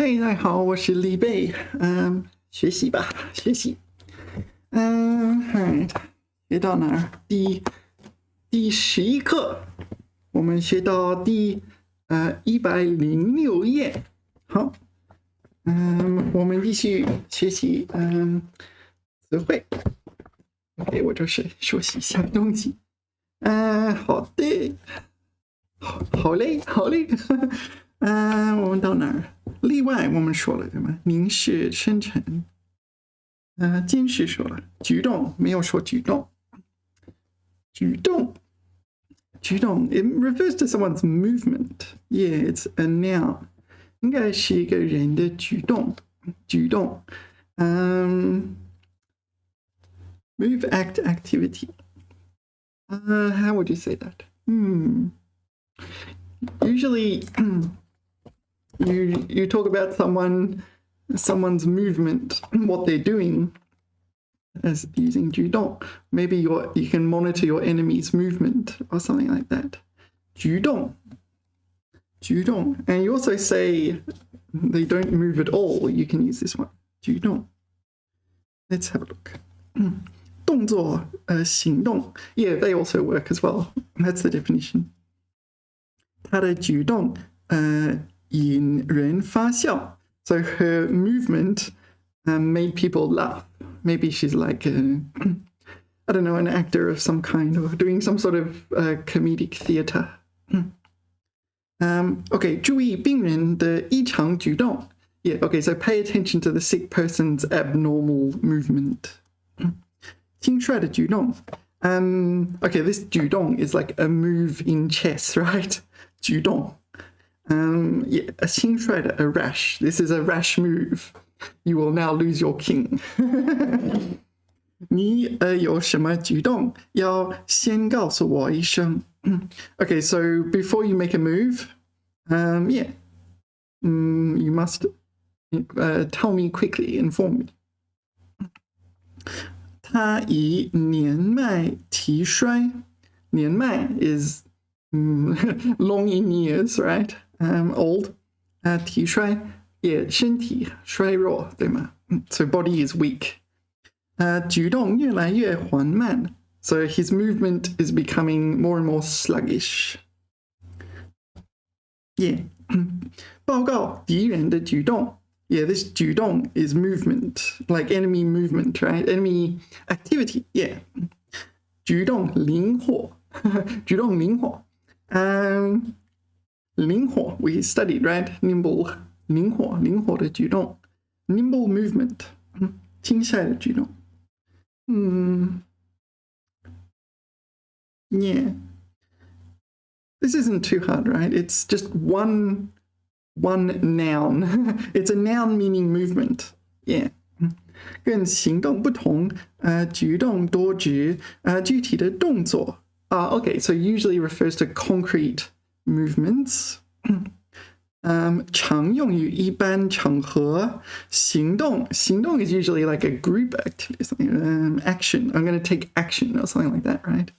嘿，大家好，我是李贝。学习吧，学习。学到哪儿？第11课，我们学到第106页。好，我们继续学习词汇。OK， 我就是说些小东西。好的，好嘞，好嘞。我们到哪儿？例外我们说了对吗？凝视、深沉。监视说了，举动没有说举动。举动 it refers to someone's movement. Yeah, it's a noun. 应该是一个人的举动。Move, act, activity. How would you say that? Usually, you talk about someone's movement, what they're doing, as using 举动. Maybe you can monitor your enemy's movement or something like that. 举动. And you also say they don't move at all. You can use this one. 举动. Let's have a look. 动作, 行动. Yeah, they also work as well. That's the definition. 她的举动引人发笑. So her movement made people laugh. Maybe she's like, I don't know, an actor of some kind or doing some sort of comedic theater. Okay, 注意病人的异常举动. Yeah, okay, so pay attention to the sick person's abnormal movement. 轻率的举动. Okay, this 举动 is like a move in chess, right? 举动. Yeah, a 轻率的, a rash. This is a rash move. You will now lose your king. 你有什么举动要先告诉我一声. Okay, so before you make a move, you must tell me quickly, inform me. 他已年迈体衰. 年迈 is long in years, right? Old. 体衰 yeah, 身体衰弱对吗? So body is weak. 举动越来越缓慢. So his movement is becoming more and more sluggish. Yeah. 报告敌人的举动. Yeah, this 举动 is movement, like enemy movement, right? Enemy activity, yeah. 举动灵活. 举动灵活. 灵活 we studied, right? Nimble. 灵活的举动. Nimble movement. 轻率的举动. Yeah. This isn't too hard, right? It's just one noun. It's a noun meaning movement. Yeah. 跟行动不同, 举动多指, 具体的动作. Okay, so usually refers to concrete movements. 常用于一般场合. 行动 is usually like a group activity, something, action. I'm going to take action or something like that, right?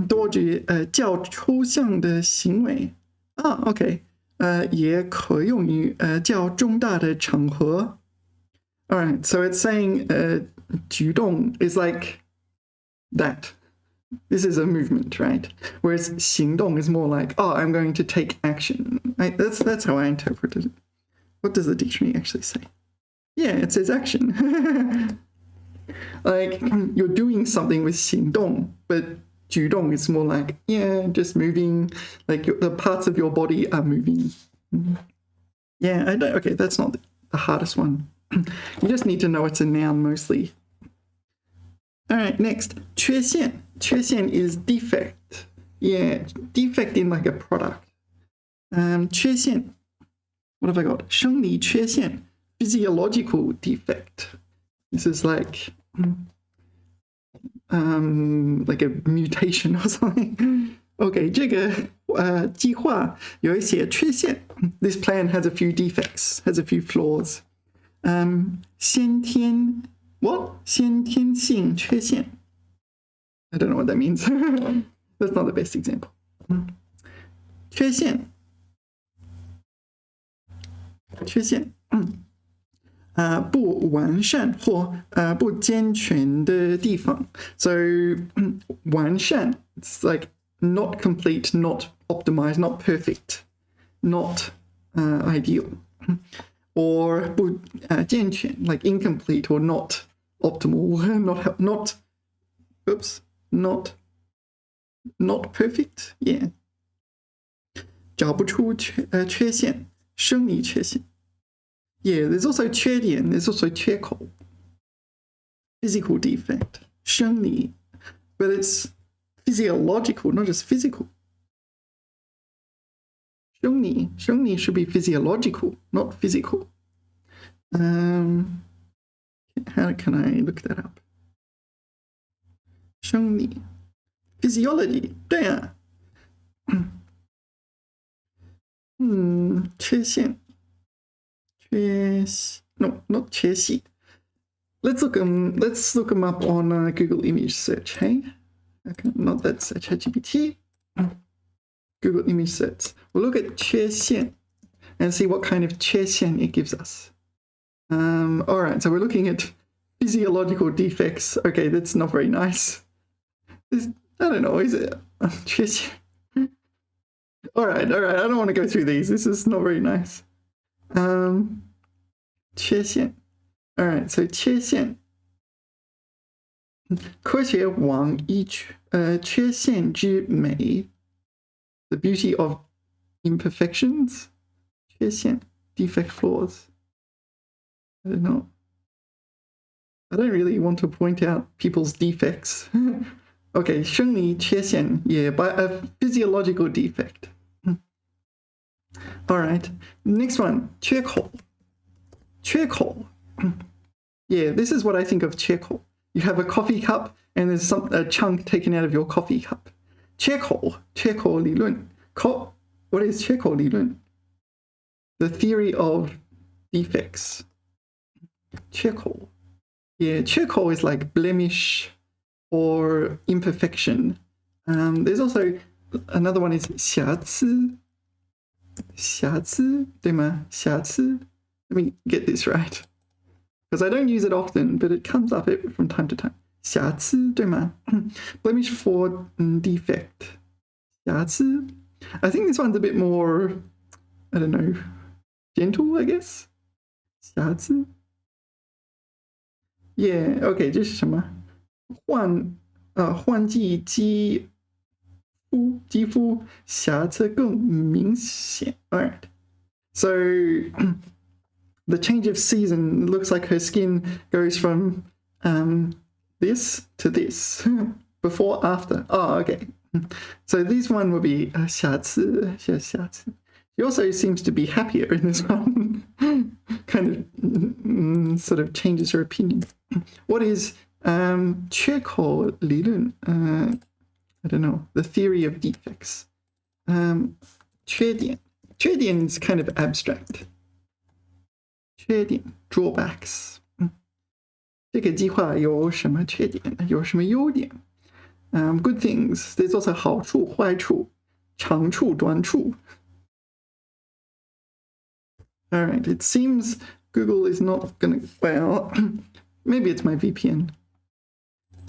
多指较抽象的行为. Okay. 也可用于较重大的场合. Alright, so it's saying 举动 is like that. This is a movement, right? Whereas 行动 is more like, I'm going to take action. Right? That's how I interpreted it. What does the dictionary actually say? Yeah, it says action. Like, you're doing something with 行动, but 举动 is more like, yeah, just moving, like the parts of your body are moving. Yeah, okay, that's not the hardest one. You just need to know it's a noun mostly. All right, next, 缺陷. 缺陷 is defect. Yeah, defect in like a product. 缺陷. What have I got? 生理缺陷. Physiological defect. This is like a mutation or something. Okay, 这个计划有一些缺陷. This plan has a few defects, has a few flaws. 先天 what? 先天性缺陷. I don't know what that means. That's not the best example. 缺陷缺陷。不完善或不健全的地方。So 完善 it's like not complete, not optimized, not perfect, not ideal. Or 不健全 like incomplete or not optimal, not perfect. Yeah. 找不出缺陷，生理缺陷。Yeah, there's also 缺点, there's also 缺口, physical defect, 生理, but it's physiological, not just physical. 生理 should be physiological, not physical. How can I look that up? 生理 physiology, 对啊。缺陷 no, not 缺陷. Let's look them up on Google image search, hey? Okay, not that search, ChatGPT. Google image search. We'll look at 缺陷 and see what kind of 缺陷 it gives us. All right, so we're looking at physiological defects. Okay, that's not very nice. I don't know, is it? 缺陷. All right, I don't want to go through these. This is not very nice. 缺陷. All right, so 缺陷. 科学往以缺陷之美 the beauty of imperfections. 缺陷 defect flaws. I don't know. I don't really want to point out people's defects. Okay, 生理缺陷, yeah, by a physiological defect. All right, next one, 缺口. 缺口. Yeah, this is what I think of 缺口. You have a coffee cup and there's a chunk taken out of your coffee cup. 缺口理论. What is 缺口理论? The theory of defects. 缺口. Yeah, 缺口 is like blemish or imperfection. There's also another one is 瑕疵. 瑕疵, 对吗? 瑕疵. Let me get this right. Because I don't use it often, but it comes up from time to time. 瑕疵, 对吗? Blemish for defect. 瑕疵. I think this one's a bit more, I don't know, gentle, I guess. 瑕疵. Yeah, okay, 这是什么? 换季肌肤瑕疵更明显. All right. So the change of season looks like her skin goes from this to this. Before, after. Oh, okay. So this one would be 瑕疵. She also seems to be happier in this one. Kind of sort of changes her opinion. What is 缺口理论? I don't know. The theory of defects. 缺点. 缺点 is kind of abstract. 缺点 drawbacks. 这个计划有什么缺点？有什么优点？Good things. There's also 好处、坏处、长处、短处。All right. It seems Google is not going to. Well, maybe it's my VPN.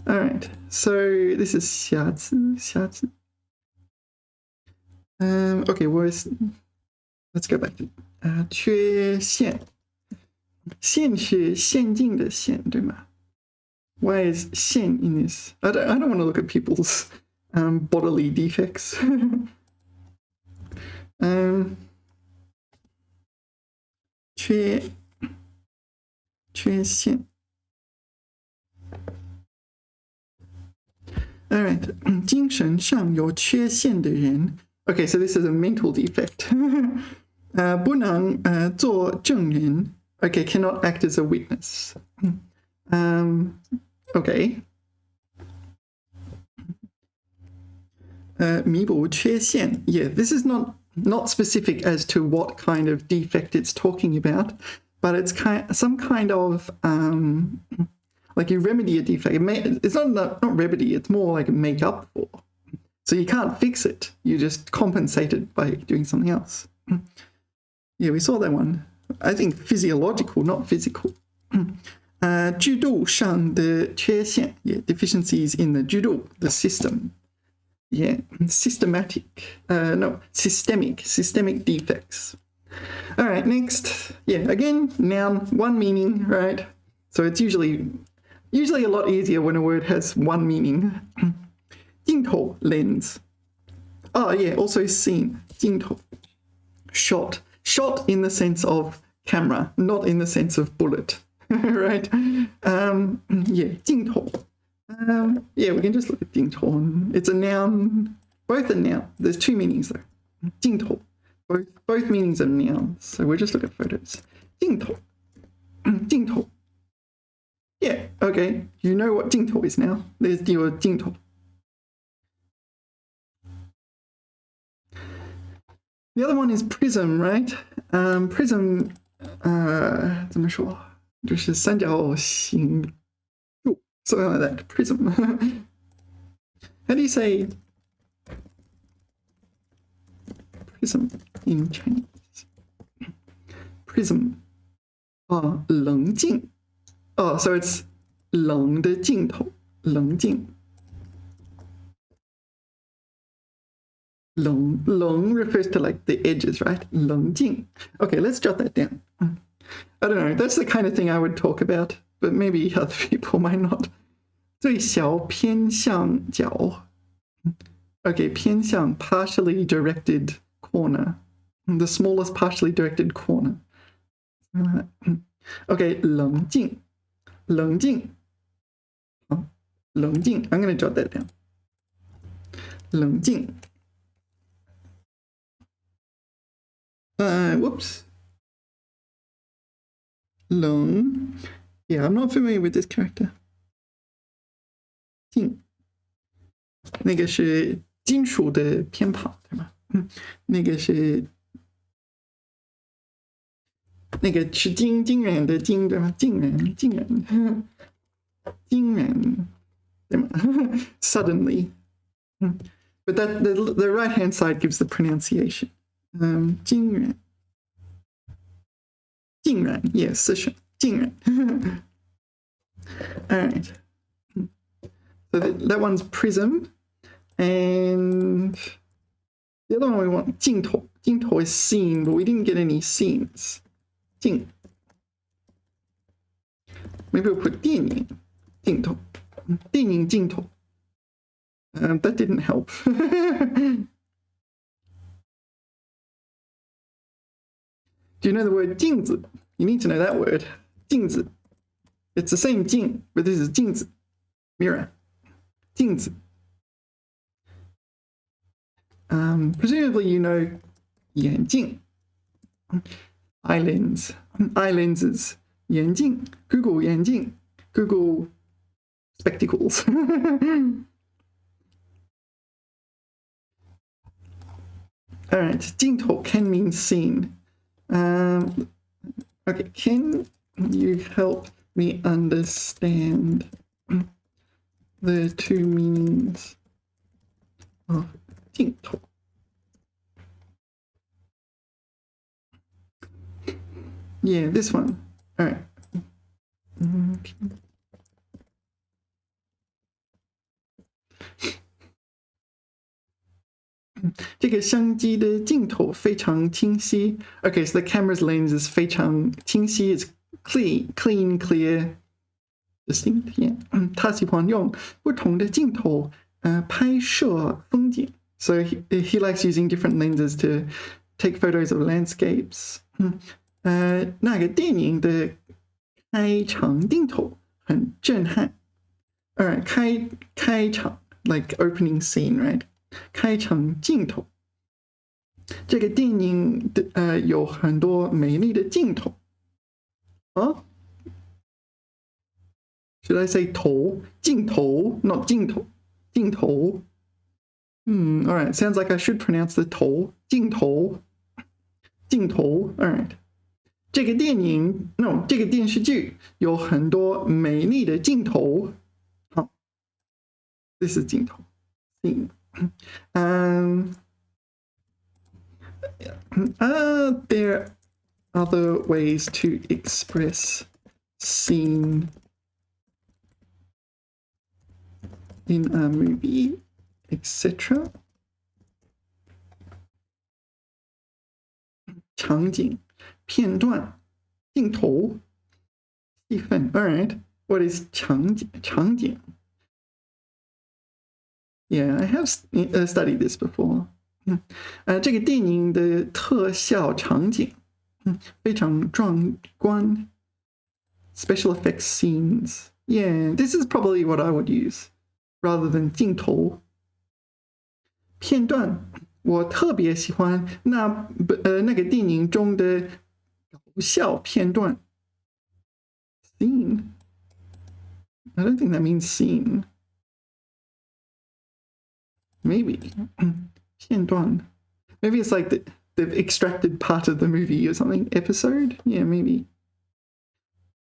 All right. So this is 瑕疵. Okay. Let's go back to 缺陷. 陷是陷进的陷，对吗? Why is 陷 in this? I don't want to look at people's bodily defects. 缺陷. All right. 精神上有缺陷的人. Okay, so this is a mental defect. 不能做证人. Okay, cannot act as a witness. Okay. 弥补缺陷. Yeah, this is not specific as to what kind of defect it's talking about, but it's some kind of like you remedy a defect. It's not remedy, it's more like make up for. So you can't fix it. You just compensate it by doing something else. Yeah, we saw that one. I think physiological, not physical. 制度上的缺陷 yeah, deficiencies in the 制度 the system. Yeah, systemic defects. All right, next. Yeah, again, noun, one meaning, right? So it's usually a lot easier when a word has one meaning. 镜头 lens. Oh yeah, also seen 镜头 shot. Shot in the sense of camera, not in the sense of bullet. Right? Yeah, 镜头. Yeah, we can just look at 镜头. It's a noun, both a noun. There's two meanings though. 镜头, both meanings of nouns. So we'll just look at photos. 镜头, 镜头. Yeah, okay. You know what 镜头 is now. There's your 镜头. The other one is prism, right? Prism, 怎么说？就是三角形柱 something like that. Prism. How do you say prism in Chinese? Prism. 棱镜. Oh, so it's 棱的镜头, 棱镜. 棱 refers to like the edges, right? 棱镜. Okay, let's jot that down. I don't know. That's the kind of thing I would talk about, but maybe other people might not. 最小偏向角. Okay, 偏向 partially directed corner. The smallest partially directed corner. Okay, 棱镜. 棱镜. 棱镜. I'm going to jot that down. 棱镜. Whoops. 棱. Yeah, I'm not familiar with this character. 镜. 那个是金属的偏旁，对吧？那个是金人的金，对吧？金人，对吗？Suddenly. But that the right hand side gives the pronunciation. 金人. 竟然 yes, 是竟然. All right. So that one's prism. And the other one we want 镜头. 镜头 is scene, but we didn't get any scenes. 镜. Maybe we'll put 电影镜头. 电影镜头. That didn't help. Do you know the word 镜子? You need to know that word. 镜子. It's the same 镜, but this is 镜子. Mirror. 镜子. Presumably you know 眼镜. Eye lens. Eye lenses. 眼镜. Google 眼镜. Google spectacles. All right. 镜头 can mean scene. Okay, can you help me understand the two meanings of 镜头? Yeah, this one. All right. Okay. Okay, so the camera's lens is 非常清晰, it's clean, clear, distinct. Yeah. 他喜欢用不同的镜头拍摄风景. So he likes using different lenses to take photos of landscapes. 那个电影的开场镜头很震撼. All right, 开场 like opening scene, right? 开场镜头. 这个电影有很多美丽的镜头. Huh? Should I say 头? 镜头, not 镜头. 镜头. All right, sounds like I should pronounce the 头. 镜头. 镜头. All right. 这个电影 no, 这个电视剧有很多美丽的镜头. Huh? This is 镜头. There other ways to express scene in a movie, etc. 场景、片段、镜头、戏份。All right, what is 场景？ Yeah, I have studied this before. 这个电影的特效场景，非常壮观。Special effects scenes. Yeah, this is probably what I would use rather than 镜头。片段，我特别喜欢那个电影中的搞笑片段。Scene. I don't think that means scene. Maybe. 片段. Maybe it's like they've extracted part of the movie or something. Episode? Yeah, maybe.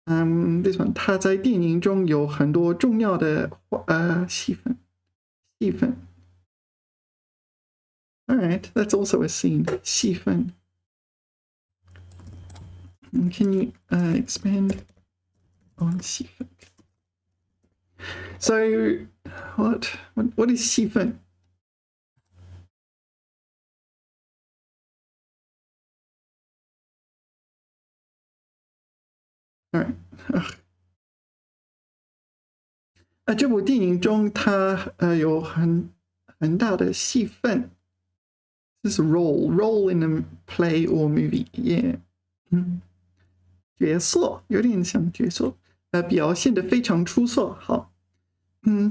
This one. 他在电影中有很多重要的戏份。All right, that's also a scene. 戏份. Can you expand on 戏份? So, what is 戏份? All right. 这部电影中它有很大的戏份。This is role in a play or movie. Yeah. 角色有点像角色，表现得非常出色。好，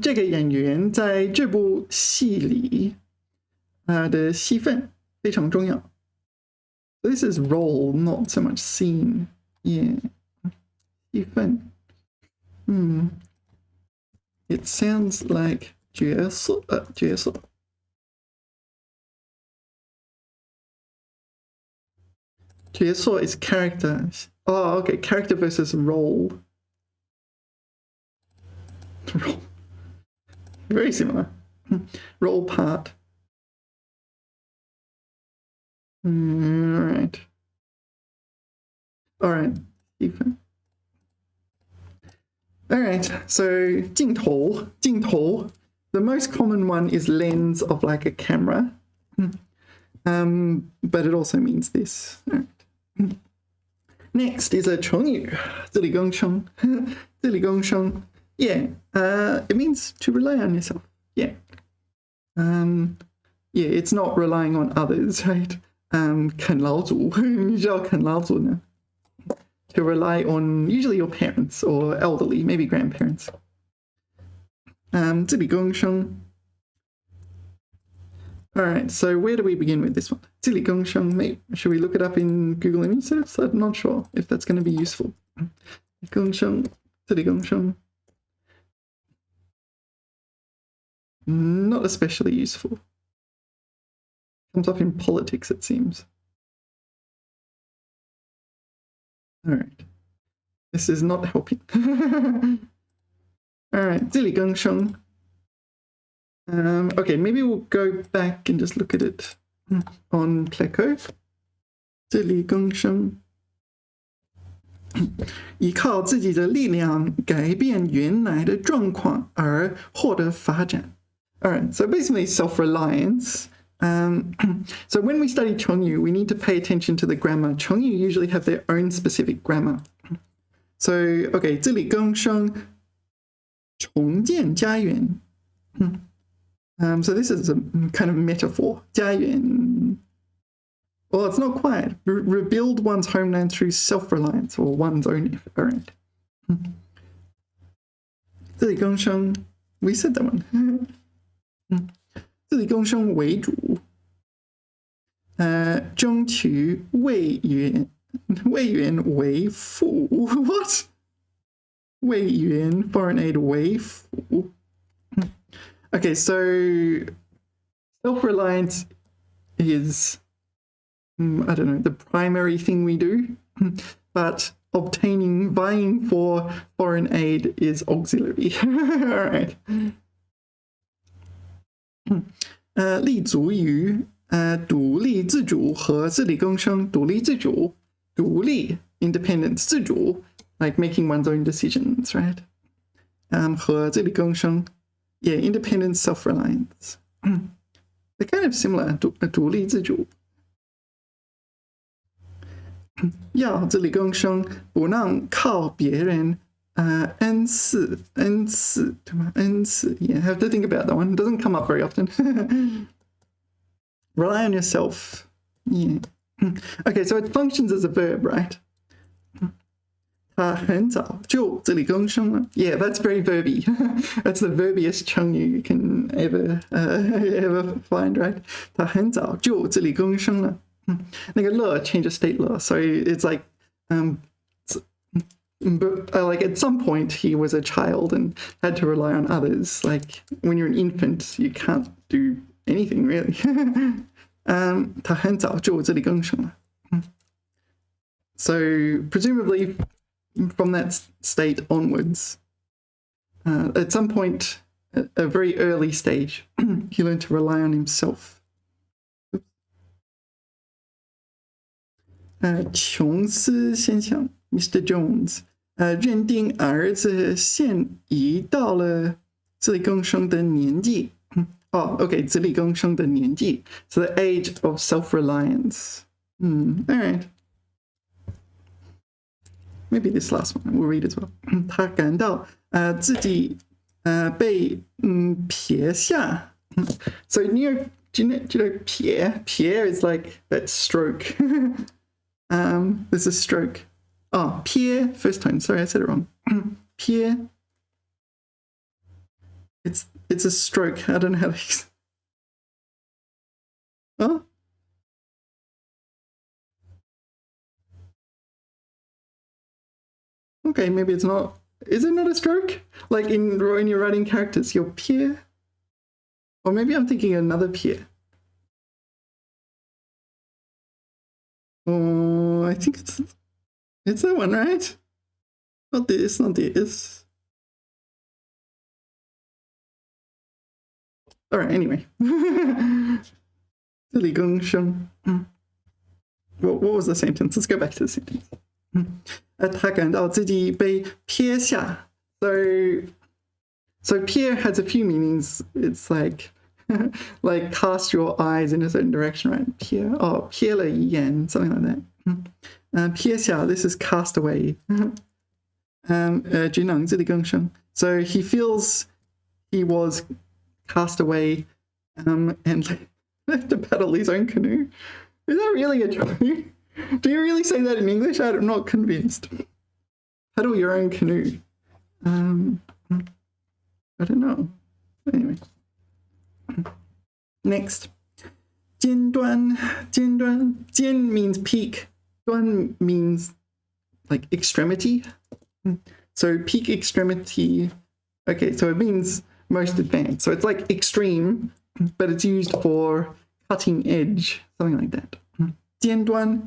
这个演员在这部戏里的戏份非常重要。This is role, not so much scene. Yeah. 戏份。It sounds like 角色。角色 is character. Oh, okay. Character versus role. Role. Very similar. Role part. All right. All right. All right. So 镜头. The most common one is lens of like a camera. But it also means this. All right. Next is a 成语, 自力更生. 自力更生. Yeah, it means to rely on yourself. Yeah. Yeah, it's not relying on others, right? 啃老族. 你知道啃老族呢? To rely on usually your parents or elderly, maybe grandparents. 自力更生. All right, so where do we begin with this one? 自力更生. Should we look it up in Google Image Search? I'm not sure if that's going to be useful. 更生, 自力更生. Not especially useful. Comes up in politics, it seems. All right. This is not helping. All right, 自力更生. Okay, maybe we'll go back and just look at it on Pleco. 自力更生. 依靠自己的力量改变原来的状况而获得发展. All right, so basically self-reliance. So when we study 成语, we need to pay attention to the grammar. 成语 usually have their own specific grammar. So, okay, 自力更生, 重建家园. So this is a kind of metaphor. 家园. Well, it's not quite. Rebuild one's homeland through self-reliance or one's own effort. All right. 自力更生. We said that one. 自力更生为主. 争取为员为辅. What? 为员 foreign aid 为辅. Okay, so self-reliance is, I don't know, the primary thing we do, but vying for foreign aid is auxiliary. All right. 立足于独立自主和自力更生. 独立自主独立 independence 自主 like making one's own decisions, right? 和自力更生 yeah, independence, self-reliance. They're kind of similar. 独立自主要自力更生，不能靠别人恩赐对吗？恩赐 yeah, have to think about that one. It doesn't come up very often. Rely on yourself. Yeah. Okay, so it functions as a verb, right? 他很早就自力更生了 Yeah, that's very verby. That's the verbiest chung you can ever find, right? 他很早就自力更生了那个了 change of state 了 so it's like like at some point he was a child and had to rely on others. Like when you're an infant, you can't do anything really. 他很早就自力更生了 So presumably from that state onwards, at some point, at a very early stage, he learned to rely on himself. 琼斯先生 Mr. Jones 认定儿子现已到了自力更生的年纪 okay, 自力更生的年纪 so the age of self-reliance. All right. Maybe this last one we'll read as well. 他感到自己被撇下 so do you know 撇 is like that stroke. There's a stroke. Oh, 撇 first time. Sorry, I said it wrong. 撇 it's a stroke. I don't know how to. Oh. Okay, maybe it's not. Is it not a stroke? Like when you're writing characters, you're pied? Or maybe I'm thinking another pied. Oh, I think it's that one, right? Not this, not this. All right, anyway. 自力更生 What was the sentence? Let's go back to the sentence. 他感到自己被撇下 So peer has a few meanings. It's like like cast your eyes in a certain direction, right? Peer, 瞥了一眼 something like that. 撇下 this is cast away. 只能自力更生 So he feels he was cast away and left to paddle his own canoe. Is that really a joke? Do you really say that in English? I'm not convinced. Paddle your own canoe. I don't know. Anyway. Next. 尖端 尖 means peak. 端 means like extremity. So peak extremity. Okay, so it means most advanced. So it's like extreme, but it's used for cutting edge, something like that. 尖端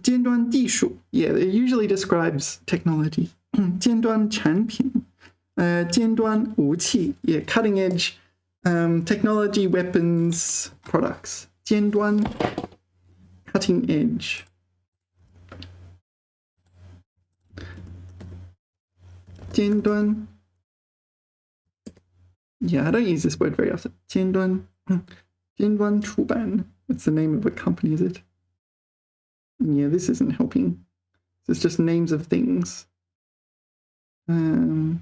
尖端技术 yeah, it usually describes technology. 尖端产品 尖端武器 yeah, cutting edge technology, weapons, products. 尖端 cutting edge. 尖端 yeah, I don't use this word very often. 尖端 尖端出版 What's the name of a company, is it? Yeah, this isn't helping. It's just names of things. No,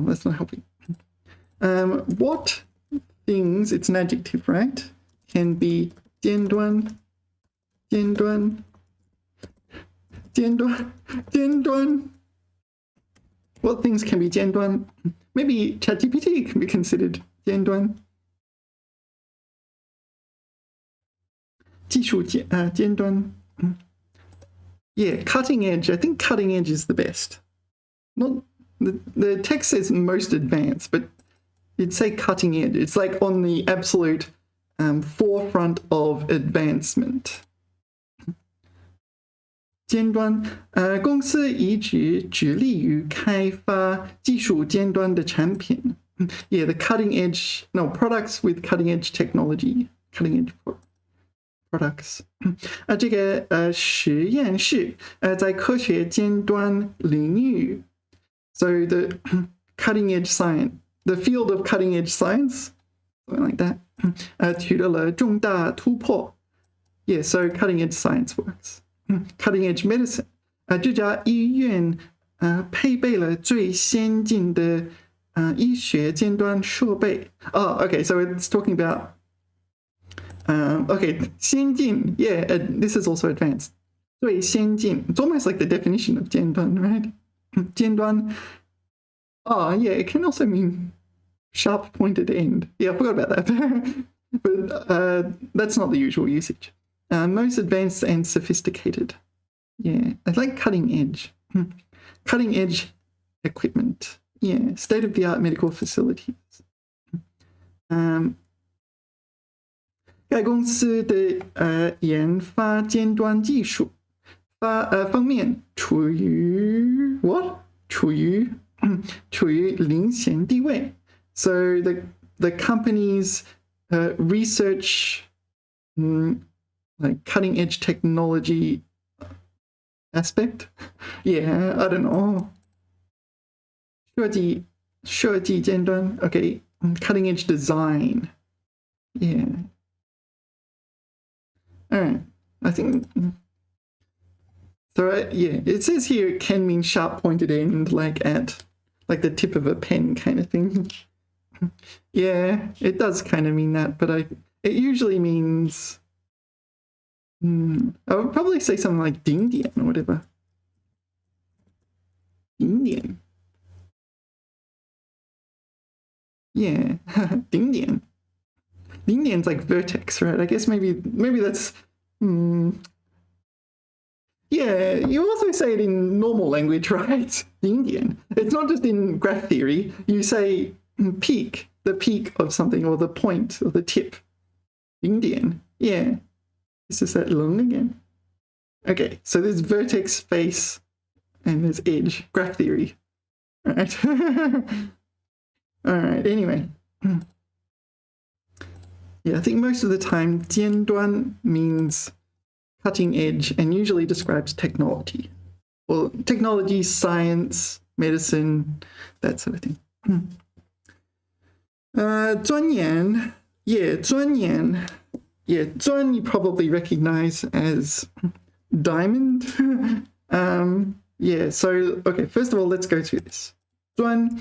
that's not helping. What things, it's an adjective, right? Can be 尖端 尖端 尖端 尖端 What things can be 尖端 Maybe ChatGPT can be considered 尖端技术尖端 Yeah, cutting edge. I think cutting edge is the best. Not the text says most advanced, but you'd say cutting edge. It's like on the absolute forefront of advancement. 尖端公司一直致力于开发技术尖端的产品 Yeah, the cutting edge, no, products with cutting edge technology. Cutting edge products. 这个实验室在科学尖端领域 ，so the cutting edge science, the field of cutting edge science, something like that. 取得了重大突破。Yeah, so cutting edge science works. Cutting edge medicine. 这家医院配备了最先进的医学尖端设备。Oh, okay, so it's talking about okay, 先进, yeah, this is also advanced. 最先进, it's almost like the definition of 尖端, right? 尖端, oh, yeah, it can also mean sharp pointed end. Yeah, I forgot about that. But that's not the usual usage. Most advanced and sophisticated. Yeah, I like cutting edge. Cutting edge equipment. Yeah, state-of-the-art medical facilities. 该公司的研发尖端技术方面处于领先地位。So the company's research, like cutting edge technology aspect, yeah, I don't know. 设计尖端 okay, cutting edge design, yeah. All right, I think so. Yeah, it says here it can mean sharp pointed end, like the tip of a pen kind of thing. Yeah, it does kind of mean that, but it usually means I would probably say something like 顶点 or whatever. 顶点. Yeah, 顶点. 顶点 is like vertex, right? I guess maybe that's yeah, you also say it in normal language, right? 顶点. It's not just in graph theory. You say peak, the peak of something, or the point, or the tip. 顶点. Yeah. This is that lung again. Okay, so there's vertex, face, and there's edge. Graph theory. All right. All right, anyway. Yeah, I think most of the time, 尖端 means cutting edge and usually describes technology. Well, technology, science, medicine, that sort of thing. 钻研, yeah, 钻研. Yeah, 钻 you probably recognize as diamond. Yeah, so, okay, first of all, let's go through this. 钻.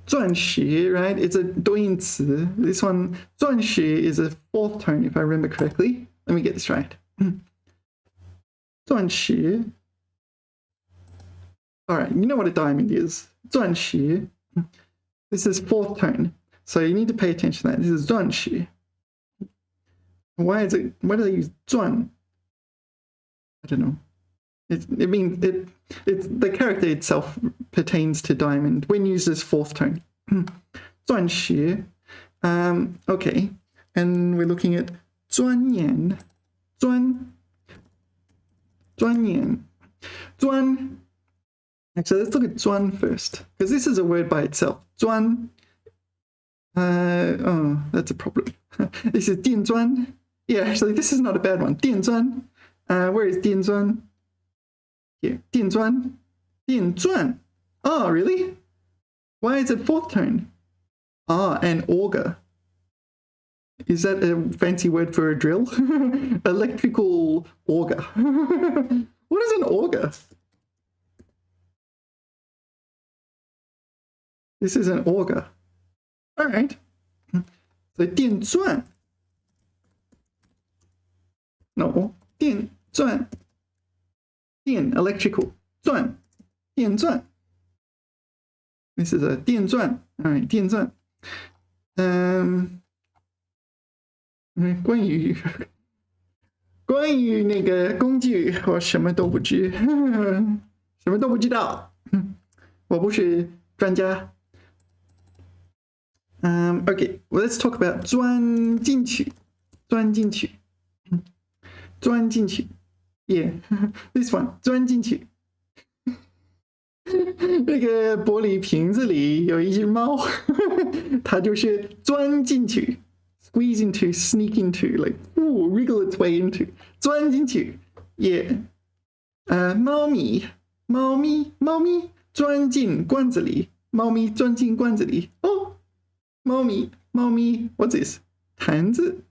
钻石, right? It's a 多音词. This one, 钻石 is a fourth tone, if I remember correctly. Let me get this right. 钻石. All right, you know what a diamond is. 钻石. This is fourth tone. So you need to pay attention to that. This is 钻石. Why do they use 钻? I don't know. It's the character itself pertains to diamond when used as fourth tone. 钻石. Okay, and we're looking at 钻研. 钻研. 钻. Actually, let's look at 钻 first, because this is a word by itself. 钻. Oh, that's a problem. This is 电钻. Yeah, actually, this is not a bad one. 电钻. Where is 电钻? Here, 电钻. 电钻. Oh, really? Why is it fourth tone? Ah, an auger. Is that a fancy word for a drill? Electrical auger. What is an auger? This is an auger. All right. So 电钻. No, 电钻. 电 electrical. 钻. 电钻. This is a 电钻. All right, 电钻. 关于那个工具，我什么都不知，什么都不知道。我不是专家。Okay, well, let's talk about 钻进去. 钻进去. 钻进去. Yeah, this one. 钻进去.那个玻璃瓶子里有一只猫，它就是钻进去 ，squeeze into, sneak into, like wriggle its way into， 钻进去，也、猫咪钻进罐子里，猫咪钻进罐子里，哦，猫咪，what's this？ 坛子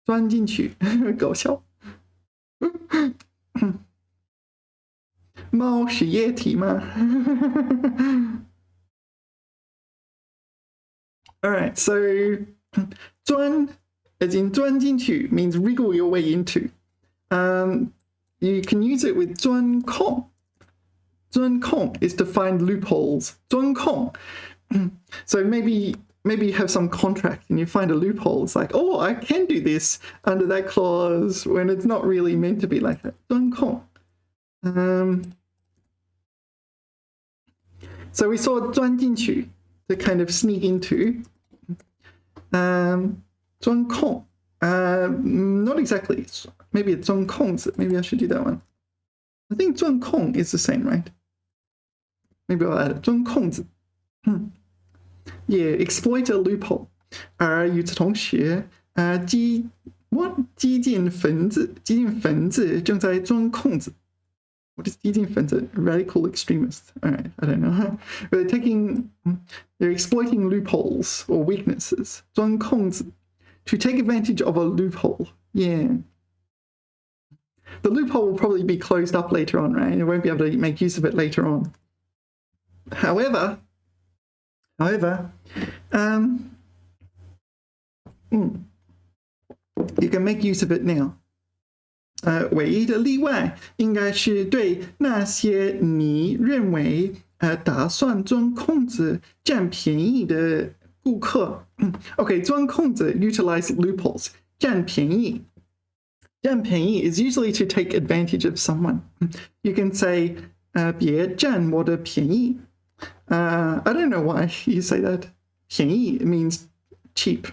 钻进去，搞笑。猫是液体吗？Alright, so 钻 as in 钻进去 means wriggle your way into. You can use it with 钻空. 钻空 is to find loopholes. 钻空. So maybe you have some contract and you find a loophole. It's like, oh, I can do this under that clause when it's not really meant to be like that. 钻空. So we saw 钻进去 to kind of sneak into. 钻空 not exactly. Maybe it's 钻空子. Maybe I should do that one. I think 钻空 is the same, right? Maybe I'll add it. 钻空子. Yeah, exploit a loophole. 与此同时激进分子正在钻空子. What is 激进分子? Radical extremists. All right, I don't know. They're exploiting loopholes or weaknesses. 钻空子. To take advantage of a loophole. Yeah. The loophole will probably be closed up later on, right? You won't be able to make use of it later on. However, you can make use of it now. 唯一的例外应该是对那些你认为打算钻空子占便宜的顾客。Okay, 钻空子 utilize loopholes. 占便宜 is usually to take advantage of someone. You can say 别占我的便宜。I don't know why you say that. 便宜 means cheap.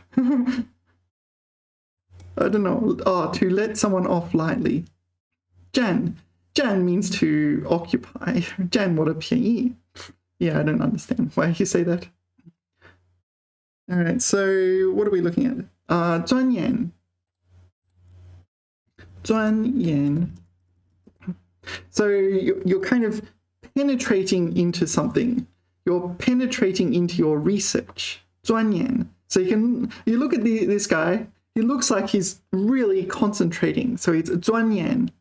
I don't know. Oh, to let someone off lightly. 占 means to occupy. 占我的便宜. Yeah, I don't understand why you say that. All right, so what are we looking at? 钻研. So you're kind of penetrating into something. You're penetrating into your research. 钻研. So you look at this guy. He looks like he's really concentrating. So it's 钻研.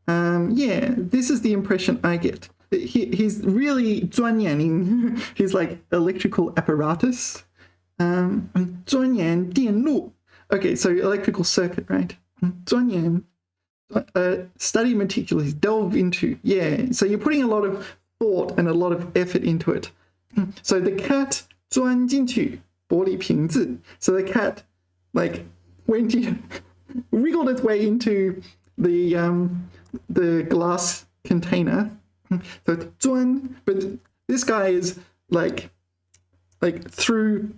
Yeah, this is the impression I get. He's really 钻研 his like electrical apparatus. 钻研电路. Okay, so electrical circuit, right? 钻研. Study meticulously, delve into. Yeah, so you're putting a lot of thought and a lot of effort into it. So the cat 钻进去玻璃瓶子. So the cat like wriggled its way into the glass container. So 钻, but this guy is like through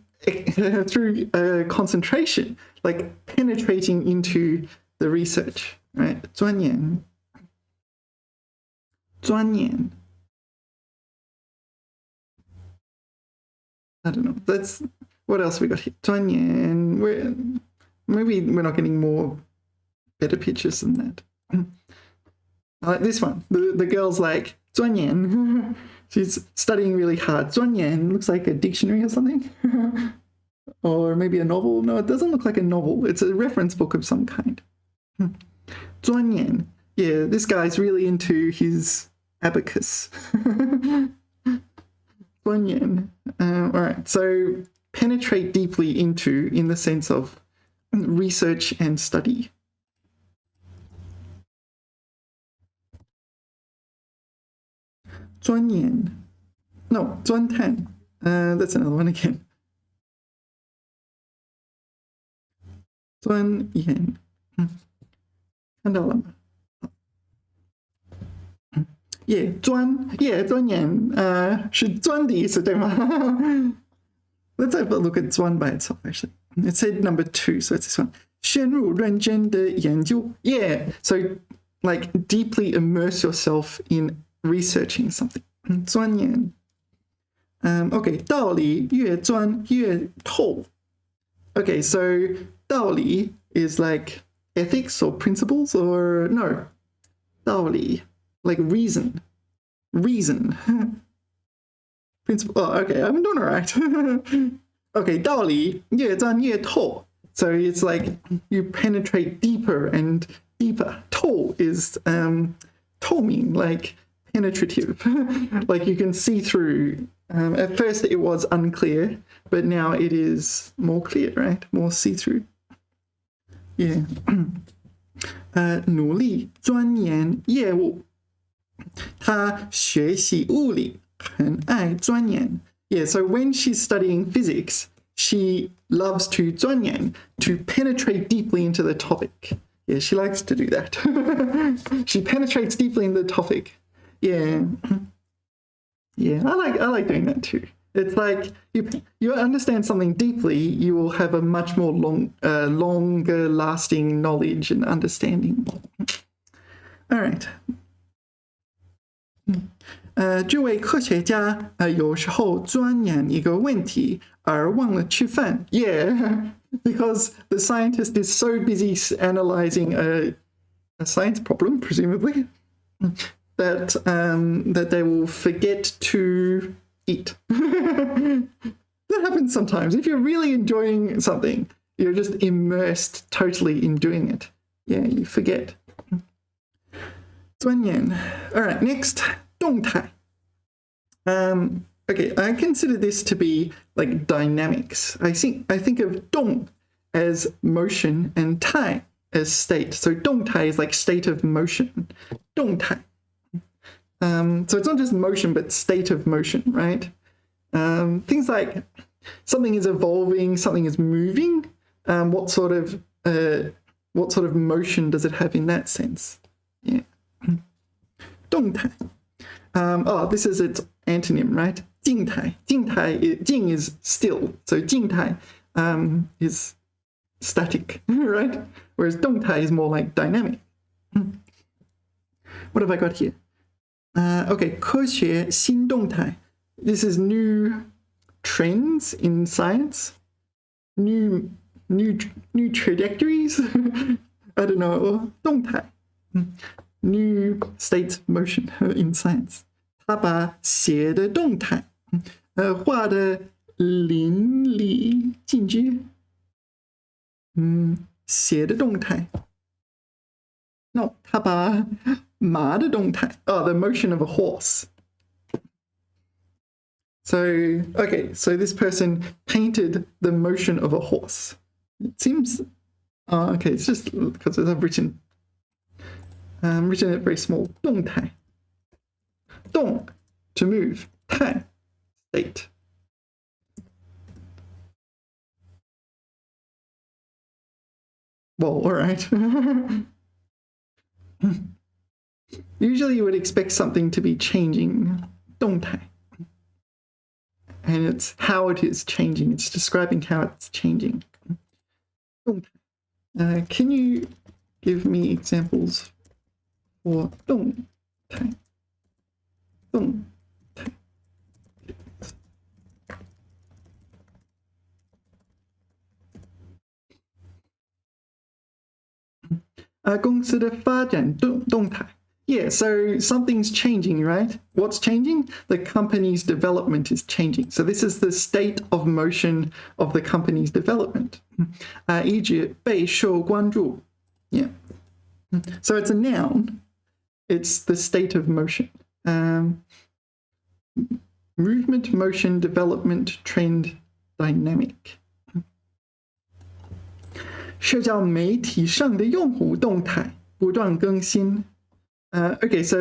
concentration, like penetrating into the research, right? 钻研. I don't know. That's what else we got here. 钻研. Maybe we're not getting more better pictures than that. I like this one. The girl's like 钻研. She's studying really hard. 钻研 looks like a dictionary or something. Or maybe a novel. No, it doesn't look like a novel. It's a reference book of some kind. 钻研. Yeah, this guy's really into his abacus. 钻研. All right, so penetrate deeply into in the sense of research and study. 钻研. No, 钻探. That's another one again. 钻研. 看到了吗? Yeah, 钻研是钻的意思对吗? Let's have a look at 钻 by itself actually. It said number 2, so it's this one. 深入认真的研究. Yeah, so like deeply immerse yourself in researching something. 钻研. Okay, 道理越钻越透. Okay, so 道理 is like ethics or principles or no. 道理 like reason. Reason. Principle. Oh, okay, I'm doing all right. Okay, 道理越钻越透. So it's like you penetrate deeper and deeper. 透 is 透明, like penetrative. Like you can see through. At first it was unclear, but now it is more clear, right? More see-through. Yeah. 努力钻研业务. 他学习物理很爱钻研. Yeah, so when she's studying physics, she loves to 钻研, to penetrate deeply into the topic. Yeah, she likes to do that. She penetrates deeply in the topic. Yeah. Yeah, I like doing that too. It's like you understand something deeply, you will have a much more longer lasting knowledge and understanding. All right. 这位科学家有时候钻研一个问题而忘了吃饭. Yeah, because the scientist is so busy analyzing a science problem, presumably, that they will forget to eat. That happens sometimes. If you're really enjoying something, you're just immersed totally in doing it. Yeah, you forget. 钻研. All right, next, 动态. Okay, I consider this to be like dynamics. I think of 动 as motion and 态 as state. So 动态 is like state of motion. 动态. So it's not just motion, but state of motion, right? Things like something is evolving, something is moving. What sort of motion does it have in that sense? Yeah. 动态. Oh, this is its antonym, right? 静态. 静态, 静 is still. So 静态 is static, right? Whereas 动态 is more like dynamic. What have I got here? Okay, 科学新动态. This is new trends in science, new trajectories. I don't know. 动态, new states of motion in science. 他把写的动态画得淋漓尽致. 写的动态. No, 他把马的动态. Oh, the motion of a horse. So, okay, so this person painted the motion of a horse. It seems, okay, it's just because I've written it very small. 动态. 动, to move. 态, state. Well, all right. Usually you would expect something to be changing. 动态. And it's how it is changing. It's describing how it's changing. 动态. Can you give me examples for 动态? 动态.公司的发展动态. Yeah, so something's changing, right? What's changing? The company's development is changing. So this is the state of motion of the company's development. 一直备受关注. Yeah. So it's a noun. It's the state of motion. Movement, motion, development, trend, dynamic. 社交媒体上的用户动态不断更新. Okay, so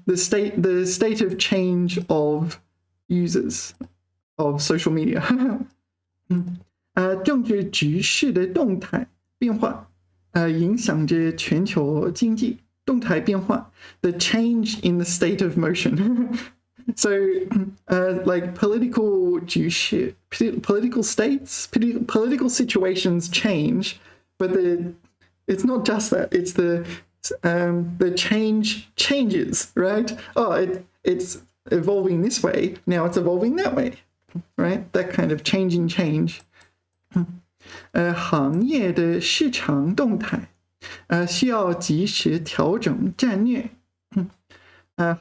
the state of change of users of social media. 政治局势的动态变化影响着全球经济. 动态变化, the change in the state of motion. So, like political 局势, political states, political situations change, but it's not just that. It's the the change changes, right? Oh, it's evolving this way, now it's evolving that way, right? That kind of changing change. 行业的市场动态，需要及时调整战略。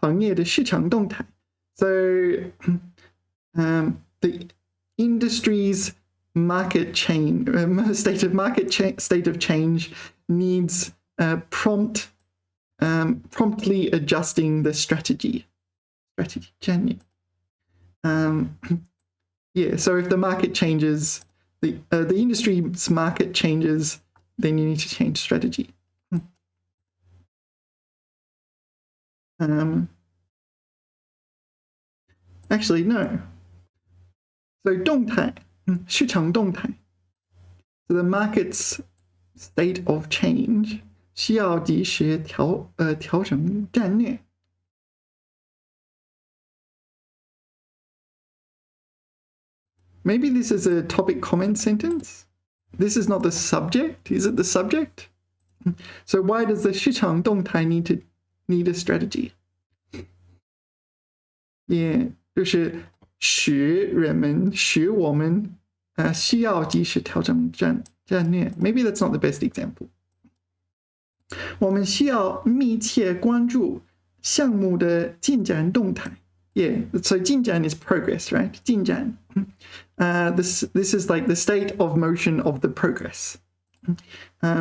行业的市场动态。So, the industry's market change, state of change needs promptly adjusting the strategy. Yeah, so if the market changes, the industry's market changes, then you need to change strategy. Actually, no. So 动态，市场动态。So the market's state of change 需要及时调整战略。Maybe this is a topic comment sentence. This is not the subject. Is it the subject? So why does the 市场动态 need a strategy? Yeah, 就是使我们需要及时调整战略。Maybe that's not the best example. 我们需要密切关注项目的进展动态。Yeah, so 进展 is progress, right? 进展。This is like the state of motion of the progress.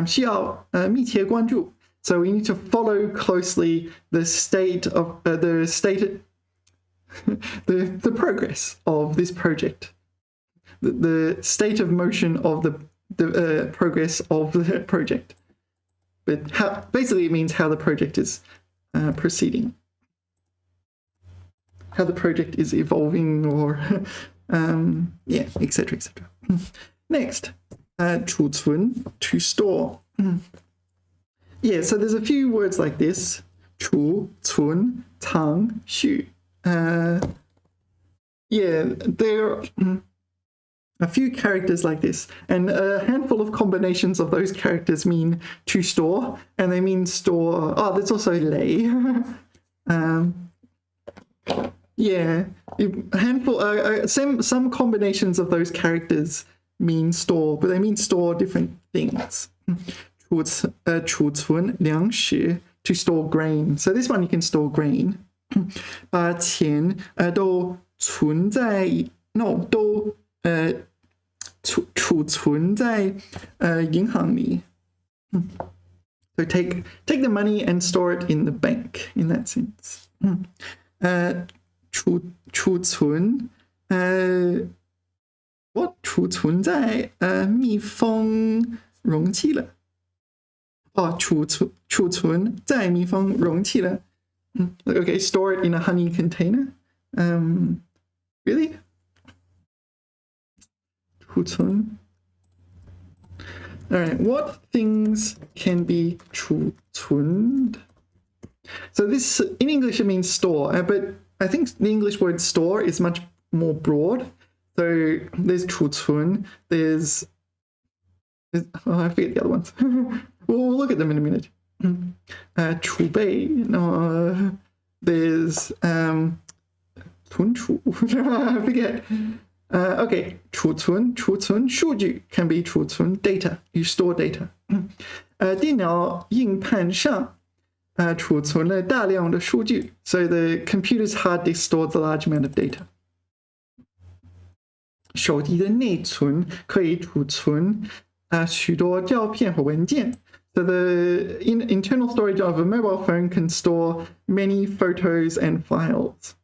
需要密切关注。So we need to follow closely the state of the progress of this project, the state of motion of the progress of the project. But basically it means how the project is proceeding, how the project is evolving, or yeah, etc. etc. Next, 储存, to store. Yeah, so there's a few words like this. 储存藏蓄. Yeah, there are a few characters like this, and a handful of combinations of those characters mean to store, and they mean store. Oh, there's also lay. Yeah, a handful. Some combinations of those characters mean store, but they mean store different things. 储存粮食, to store grain. So this one you can store grain. 把钱都存在 no 都储存在银行里。So take the money and store it in the bank, in that sense. 储存what 储存在密封容器了。哦，储存在密封容器了。Okay, store it in a honey container. Really? 储存. All right, what things can be 储存? So this, in English, it means store, but I think the English word store is much more broad. So there's 储存, there's I forget the other ones. We'll look at them in a minute. 储备, no, there's 存储, I forget. Okay, 储存数据 can be 储存 data, you store data. 电脑硬盘上储存了大量的数据, so the computer's hard disk stores a large amount of data. 手机的内存可以储存许多照片和文件. So the internal storage of a mobile phone can store many photos and files.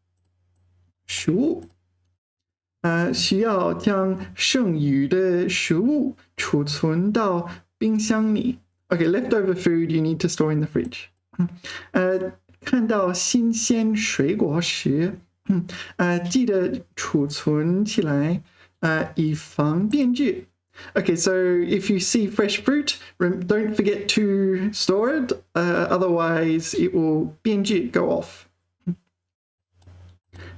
食物需要将剩余的食物储存到冰箱里. Okay, leftover food you need to store in the fridge. 看到新鲜水果时记得储存起来以防变质. Okay, so if you see fresh fruit, don't forget to store it, otherwise it will 变质, go off.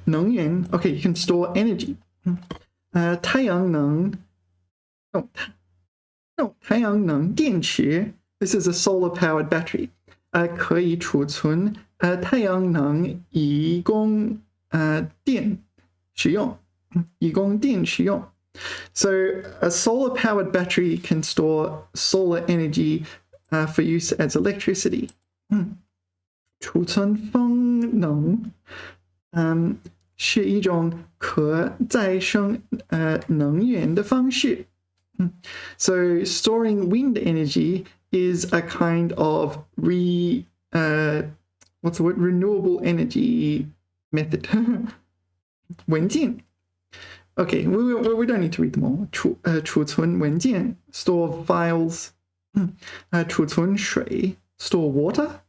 能源, okay, you can store energy. 太阳能电池, this is a solar-powered battery. 可以储存太阳能以供电使用，以供电使用。So a solar-powered battery can store solar energy for use as electricity. 储存风能，是一种可再生能源的方式。So storing wind energy is a kind of renewable energy method. 文件。Okay, we don't need to read them all. 储存文件 store files. 储存水 store water.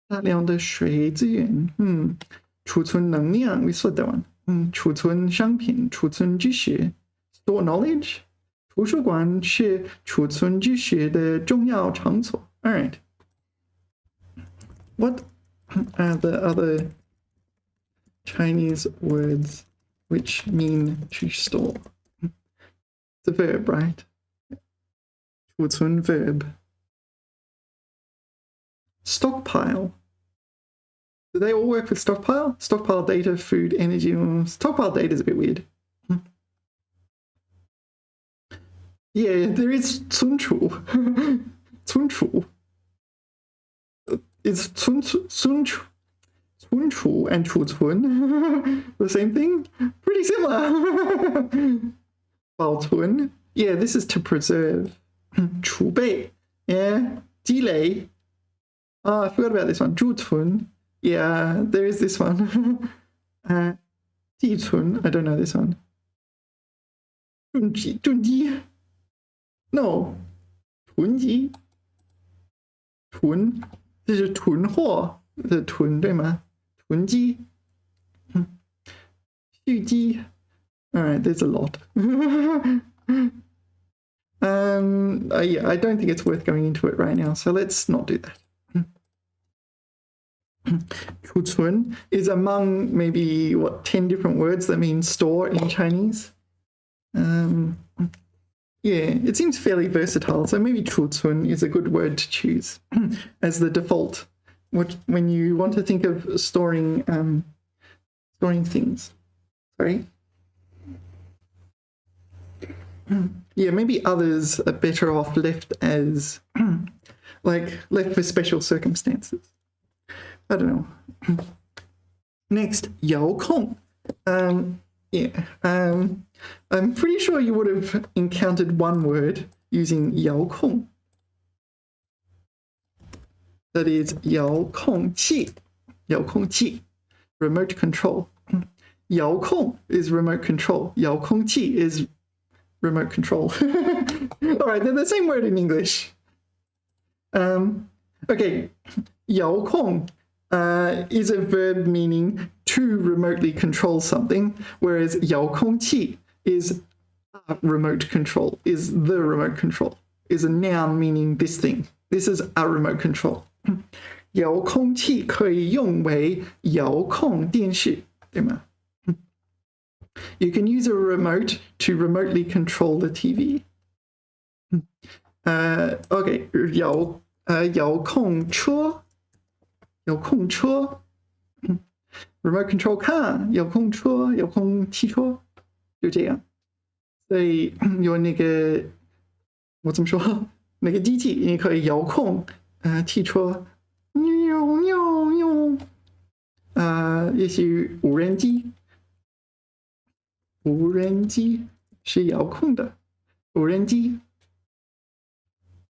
大量的水资源。储存能量 we saw that one. 储存商品储存知识 store knowledge. 图书馆是储存知识的重要场所。All right. What are the other Chinese words which mean to store? The verb, right? 储存 verb. Stockpile. Do they all work with stockpile? Stockpile data, food, energy. Stockpile data is a bit weird. Yeah, there is 存储. 存储. It's 存储 and 储存 the same thing? Pretty similar. 保存. Yeah, this is to preserve. 储备. Yeah. 积累. Oh, I forgot about this one. 贮存. Yeah, there is this one. 寄存. I don't know this one. 囤积. No. 囤积. 囤. 这是囤货的囤对吗？囤积。蓄积。All right, there's a lot. Yeah, I don't think it's worth going into it right now, so let's not do that. 储存 is among maybe 10 different words that mean store in Chinese. Yeah, it seems fairly versatile, so maybe 储存 is a good word to choose as the default when you want to think of storing things. Sorry. Yeah, maybe others are better off left as left for special circumstances. I don't know. Next, 遥控. Yeah, I'm pretty sure you would have encountered one word using 遥控. That is 遥控器. 遥控器. Remote control. 遥控 is remote control. 遥控器 is remote control. All right, they're the same word in English. Okay, 遥控 is a verb meaning to remotely control something, whereas 遥控器 is remote control, is the remote control, is a noun meaning this thing. This is a remote control. 遥控器可以用为遥控电视，对吗？ You can use a remote to remotely control the TV. Okay, 遥控车 遥控车 remote control car 遥控车遥控汽车就这样。所以有那个我怎么说那个机器你可以遥控汽车也许无人机是遥控的无人机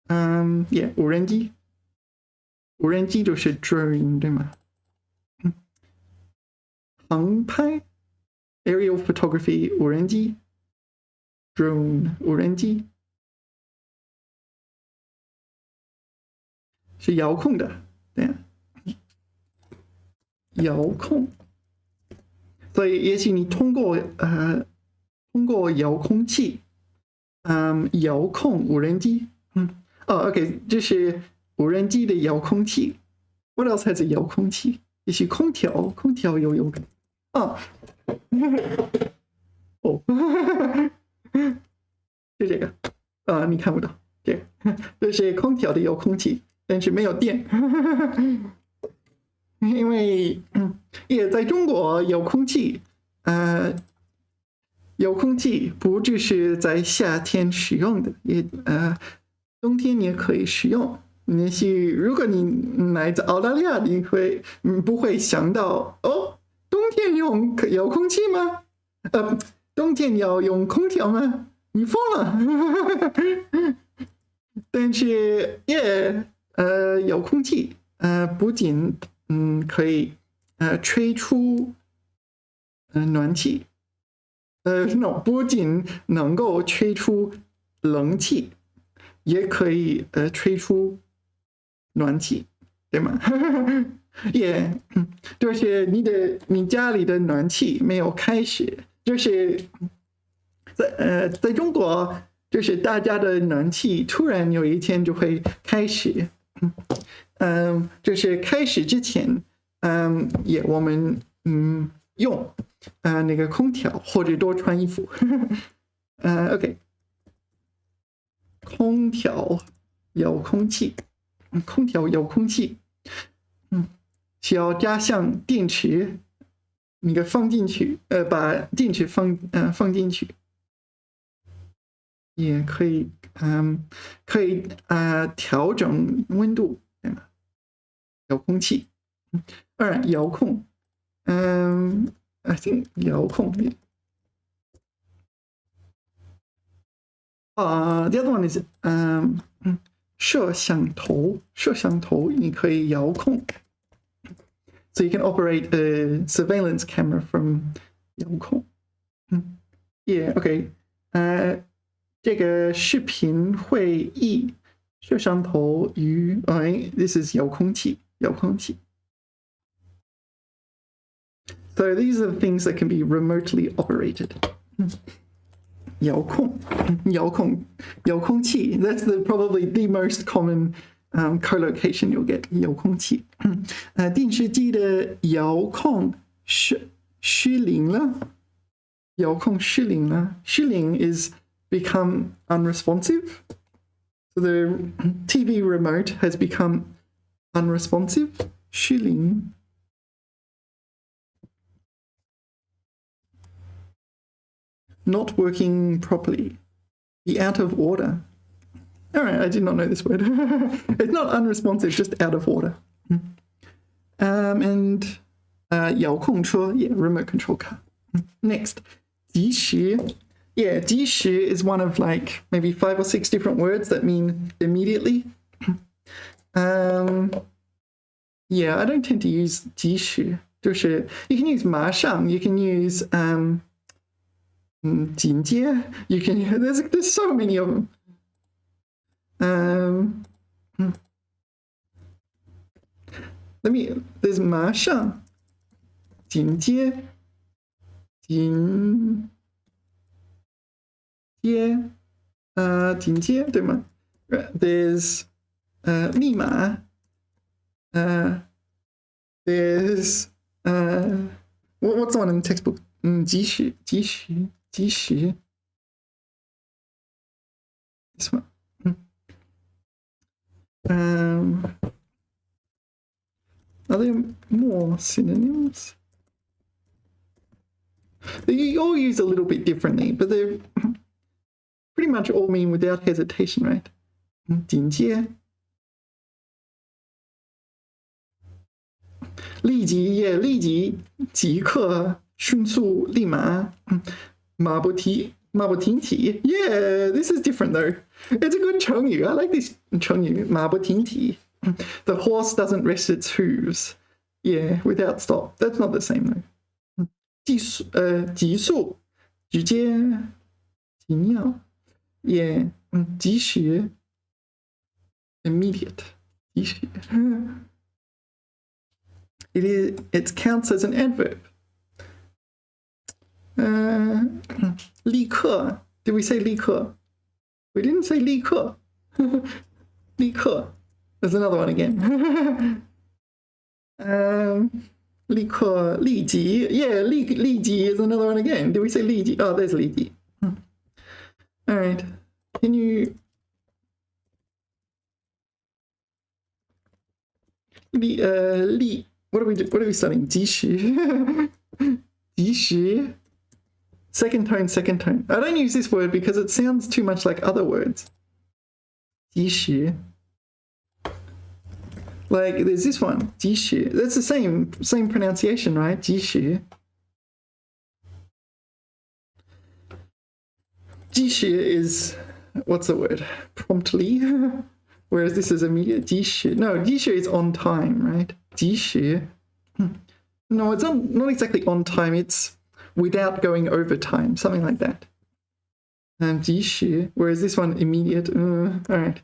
yeah 无人机无人机就是 drone 对吗？航拍 aerial photography 无人机 drone 无人机是遥控的，对呀，遥控。所以也许你通过遥控器，遥控无人机，OK， 这是无人机的遥控器。What else has a 遥控器？也许空调有就这个你看不到，这是空调的遥控器。但是没有电。因为也在中国有空气，有空气不只是在夏天使用的，也冬天也可以使用。如果你来自澳大利亚，你不会想到哦，冬天用遥控器吗？冬天要用空调吗？你疯了！但是遥控器不仅可以吹出暖气，不仅能够吹出冷气，也可以吹出暖气，对吗？就是你家里的暖气没有开始，就是在中国，就是大家的暖气突然有一天就会开始，就是开始之前，我们用那个空调或者多穿衣服，OK， 空调遥控器，空调遥控器，需要加上电池，那个放进去，把电池放进去，也可以，调整温度，对吗？遥控器，alright， 遥控，I think 遥控。The other one is 摄像头，摄像头你可以遥控。So you can operate a surveillance camera from 遥控。OK， 这个视频会议摄像头与this is 遥控器，遥控器。So these are the things that can be remotely operated. 遥控器 that's probably the most common collocation you'll get 遥控器电视机的遥控失灵了遥控失灵了失灵 is become unresponsive so the TV remote has become unresponsive 失灵not working properly, be out of order. All right, I did not know this word. It's not unresponsive, just out of order. And 遥控车, remote control car. Next, 及时. Yeah, 及时 is one of like maybe 5 or 6 different words that mean immediately. I don't tend to use 及时. You can use 马上, you can use 紧接 you can there's so many of them there's 马上紧接紧接对吗 there's 密码there's what's the one in the textbook 及时 this one. Are there more synonyms? They all use a little bit differently, but they pretty much all mean without hesitation, right? 紧接立即立即即刻迅速立马马不停蹄 Yeah, this is different though. It's a good 成语 I like this 成语马不停蹄 The horse doesn't rest its hooves. Yeah, without stop. That's not the same though. 急速直接急尿 Yeah, 及时 immediate 及时It counts as an adverb. 立刻 Did we say 立刻 We didn't say 立刻立刻 There's another one again. 立刻立即 Yeah, 立即 is another one again. Did we say 立即 Oh, there's 立即 Alright. Can you what are we studying? 及时 及时 second tone. I don't use this word because it sounds too much like other words. 及时 like there's this one, 及时 that's the same pronunciation, right? 及时 及时 is, what's the word? Promptly. Whereas this is immediate. 及时 no, 及时 is on time, right? 及时 no, it's not exactly on time, it's without going over time, something like that. 及时 whereas this one immediate. All right.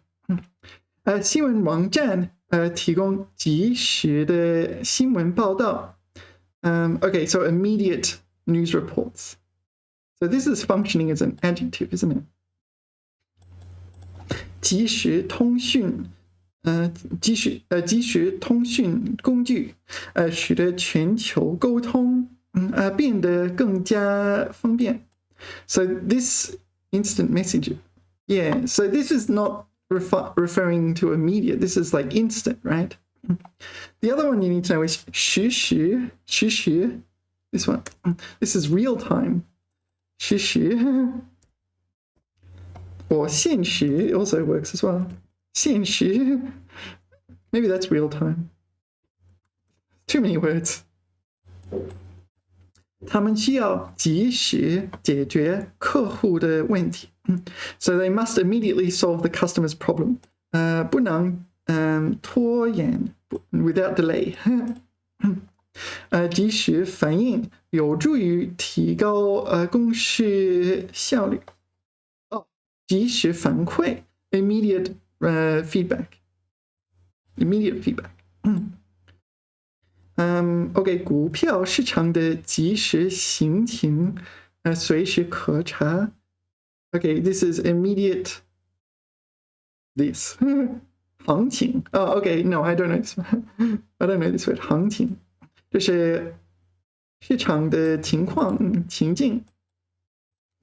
新闻网站提供及时的新闻报道. Okay, so immediate news reports. So this is functioning as an adjective, isn't it? 即时通讯即时通讯工具使得全球沟通变得更加方便. So this instant message, yeah, so this is not referring to immediate, this is like instant, right? The other one you need to know is 实时 this one, this is real time. 实时 or 现时 also works as well. 现时 maybe that's real time. Too many words. 他们需要及时解决客户的问题. So they must immediately solve the customer's problem. 不能拖延 without delay. 及时反应有助于提高公司效率. 及时反馈 immediate feedback. Immediate feedback. Okay, 股票市场的即时行情随时可查. Okay, this is immediate. This 行情. Oh, okay, no, I don't know this. I don't know this word. 行情就是市场的情况情境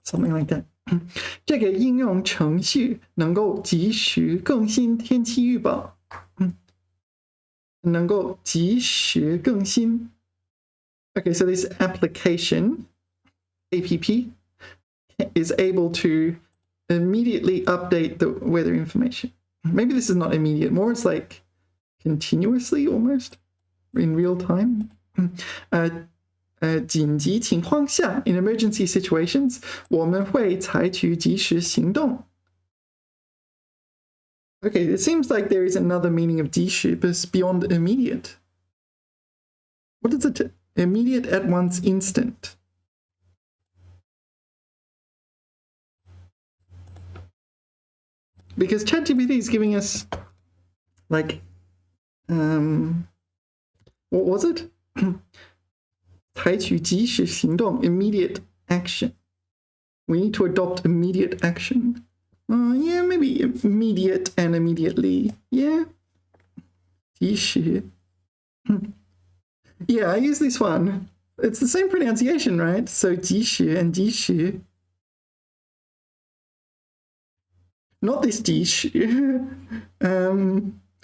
something like that. 这个应用程序能够及时更新天气预报。能够及时更新. Okay, so this application, APP, is able to immediately update the weather information. Maybe this is not immediate, more it's like continuously almost, in real time. 紧急情况下 in emergency situations, 我们会采取及时行动. Okay, it seems like there is another meaning of 及时 but beyond immediate. What is it? Immediate, at once, instant. Because ChatGPT is giving us, like, what was it? 采取及时行动 immediate action. We need to adopt immediate action. Yeah, maybe immediate and immediately. Yeah. 及时. Yeah, I use this one. It's the same pronunciation, right? So 及时 and 及时. Not this 及时.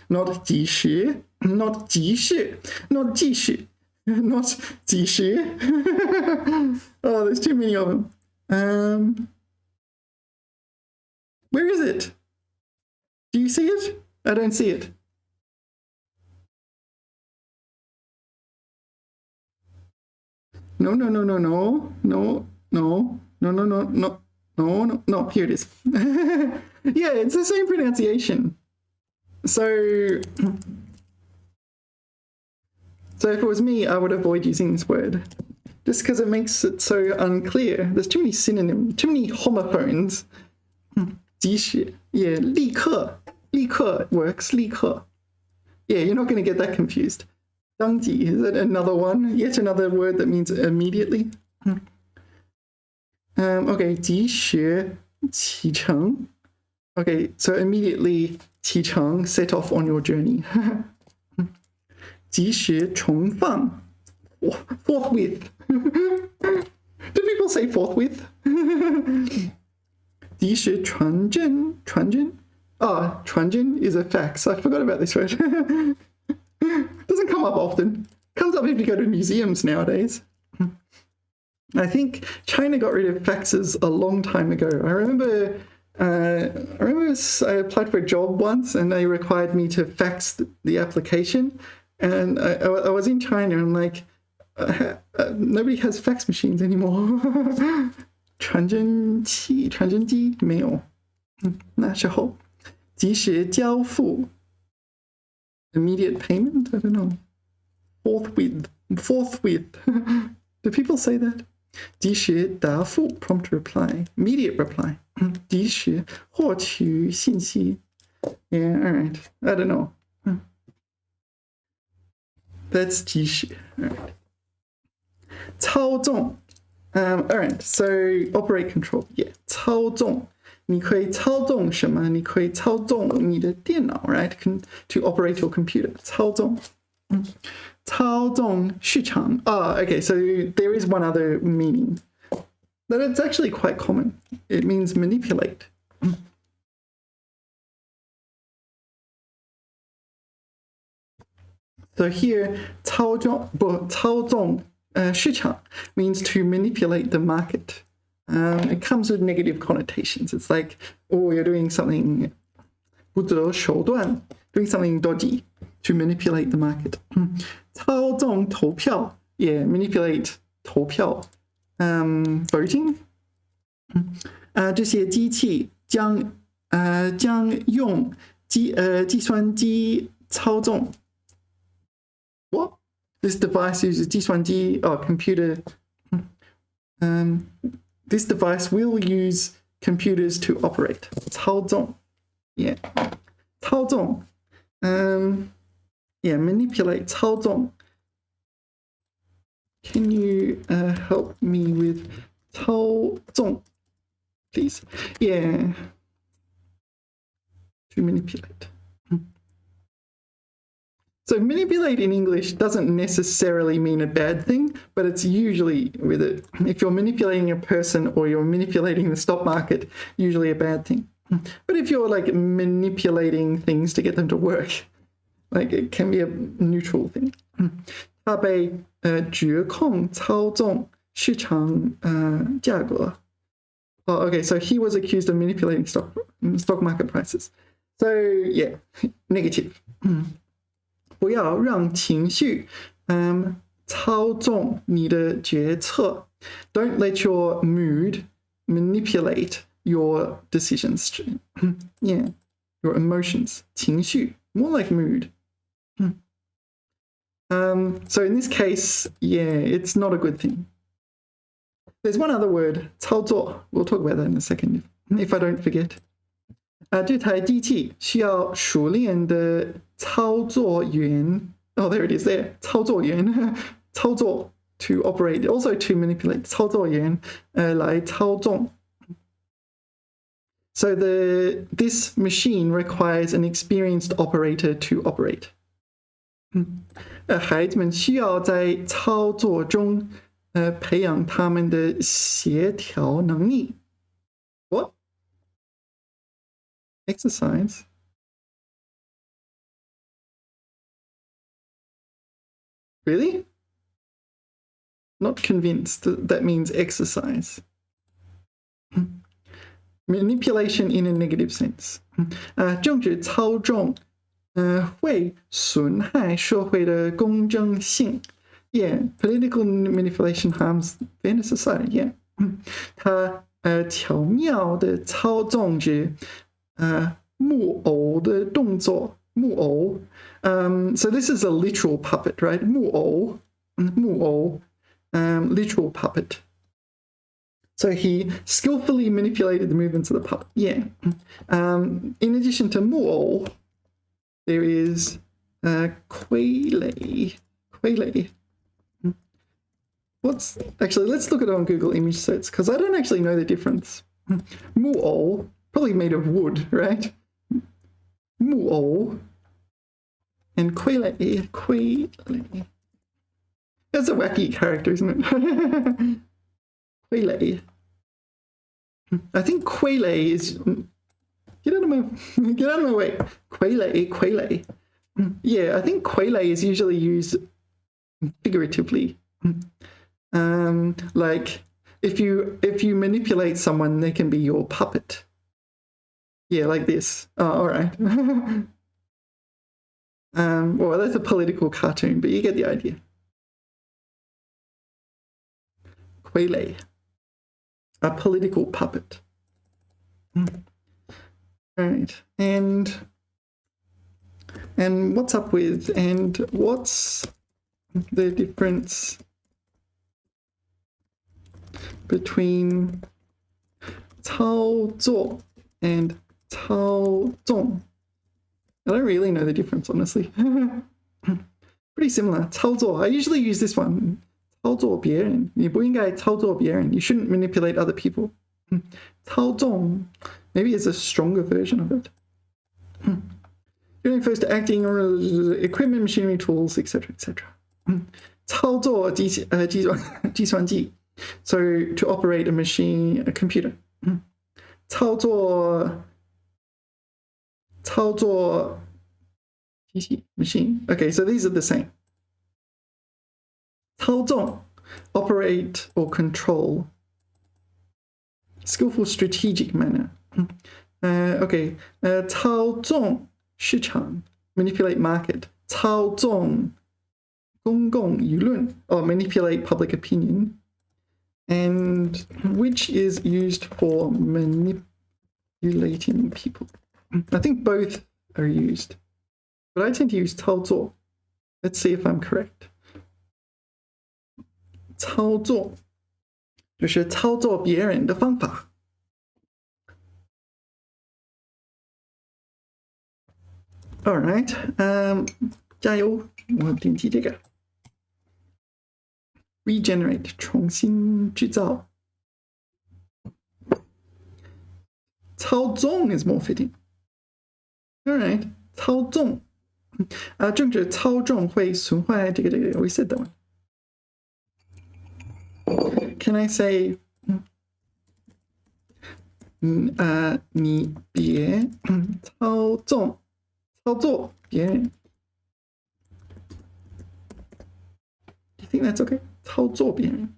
Not 及时. Not 及时. Not 即时. Not 及时. Oh, there's too many of them. Where is it? Do you see it? I don't see it. No. Here it is. Yeah, it's the same pronunciation. So if it was me, I would avoid using this word. Just because it makes it so unclear. There's too many synonyms, too many homophones. 及时, yeah, 立刻 works, 立刻. Yeah, you're not going to get that confused. 当即, is that another one? Yet another word that means immediately. Okay, 及时启程. Okay, so immediately 启程, set off on your journey. 及时重放, forthwith. Do people say forthwith? 及时传真 Oh, 传真 is a fax. I forgot about this word. Doesn't come up often. Comes up if you go to museums nowadays. I think China got rid of faxes a long time ago. I remember I applied for a job once and they required me to fax the application. And I was in China and I'm like, nobody has fax machines anymore. 传真机没有，那时候即时交付 immediate payment. I don't know. Forthwith. Do people say that? 即时答复 prompt reply, immediate reply. 即时获取信息. Yeah, all right. I don't know. That's 即时. All right. 操纵. All right, so operate control. Yeah, 操纵. 你可以操纵什么？你可以操纵你的电脑 right? To operate your computer. 操纵。操纵市场. Okay, so there is one other meaning. But it's actually quite common. It means manipulate. So here, 操纵市场 means to manipulate the market. It comes with negative connotations. It's like, oh, you're doing something 不择手段, doing something dodgy to manipulate the market. 操纵投票, yeah, manipulate 投票. Voting. 这些机器将用计算机操纵. What? This device uses 计算机 computer. This device will use computers to operate. 操纵. Yeah. 操纵. Yeah, manipulate. 操纵. Can you help me with 操纵, please? Yeah. To manipulate. So manipulate in English doesn't necessarily mean a bad thing, but it's usually with it. If you're manipulating a person or you're manipulating the stock market, usually a bad thing. But if you're like manipulating things to get them to work, like it can be a neutral thing. 他被指控操纵市场价格. Oh, okay, so he was accused of manipulating stock market prices. So yeah, negative. 不要让情绪操纵你的决策. Don't let your mood manipulate your decisions. Yeah, your emotions. 情绪, more like mood. So in this case, yeah, it's not a good thing. There's one other word, 操作. We'll talk about that in a second if I don't forget. 这台机器需要熟练的操作员. Oh, there it is there. 操作员. 操作 to operate, also to manipulate. 操作员来操纵. So this machine requires an experienced operator to operate. 孩子们需要在操作中培养他们的协调能力. What? Exercise? Really? Not convinced that means exercise. Manipulation in a negative sense. 政治操纵会损害社会的公正性. Yeah, political manipulation harms the inner society. Yeah. 它巧妙地操纵着木偶的动作. 木偶. So this is a literal puppet, right? 木偶, literal puppet. So he skillfully manipulated the movements of the puppet. Yeah. In addition to 木偶, there is 傀儡. Actually, let's look at it on Google image search because I don't actually know the difference. 木偶, probably made of wood, right? 木偶 and 傀儡. That's a wacky character, isn't it? 傀儡. I think 傀儡 is... Get out of my way. 傀儡. Yeah, I think 傀儡 is usually used figuratively. Like if you manipulate someone, they can be your puppet. Yeah, like this. Oh, all right. Well, that's a political cartoon, but you get the idea. 傀儡, a political puppet. All right, and what's up with, and what's the difference between 操作 and 操纵? I don't really know the difference, honestly. Pretty similar. 操作, I usually use this one. 操作别人, 你不应该操作别人. You shouldn't manipulate other people. 操纵, maybe it's a stronger version of it. During first acting or equipment, machinery, tools, etc., etc. 操作计算机, so to operate a machine, a computer. 操作机器 machine. Okay, so these are the same. 操纵, operate or control. Skillful, strategic manner. Okay, 操纵市场, manipulate market. 操纵公共舆论, or manipulate public opinion. And which is used for manipulating people? I think both are used, but I tend to use 操作. Let's see if I'm correct. 操作就是操作别人的方法。All right, 加油，我点击这个。Regenerate, 重新制造。操纵 is more fitting. All right, 操纵。政治操纵会损坏这个 we said that one. Can I say 你别操作别人? Do you think that's okay? 操作别人.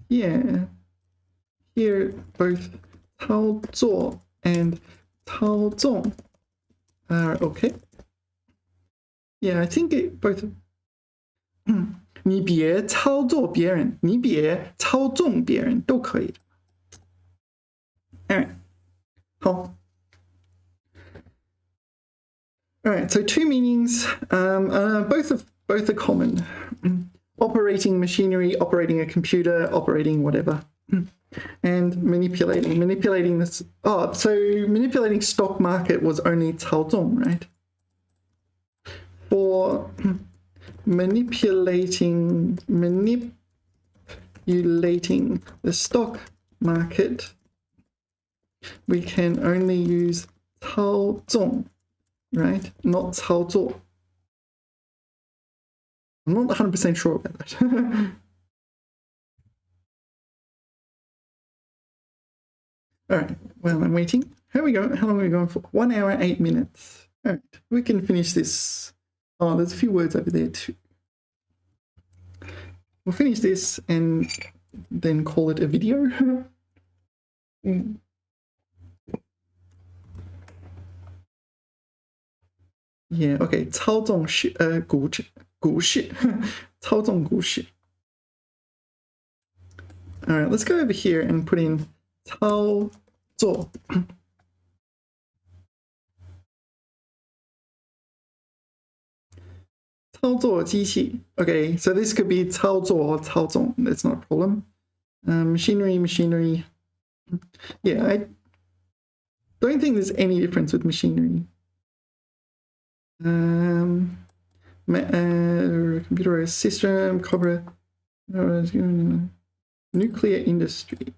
Yeah. Here both 操作 and 操纵 are okay. Yeah, I think it both. 你别操作别人，你别操纵别人都可以。All right. 好。All right, so two meanings, both are common. Operating machinery, operating a computer, operating whatever. And manipulating this. Oh, so manipulating stock market was only 操纵, right? For manipulating the stock market, we can only use 操纵, right? Not 操作. I'm not 100% sure about that. All right, well, I'm waiting. How long are we going for? 1 hour, 8 minutes. All right, we can finish this. Oh, there's a few words over there too. We'll finish this and then call it a video. Yeah, okay. 操纵股市操纵股市. All right, let's go over here and put in 操作.操作机器. Okay, so this could be 操作 or 操纵. That's not a problem. Machinery. Yeah, I don't think there's any difference with machinery. Computer system, copper, nuclear industry.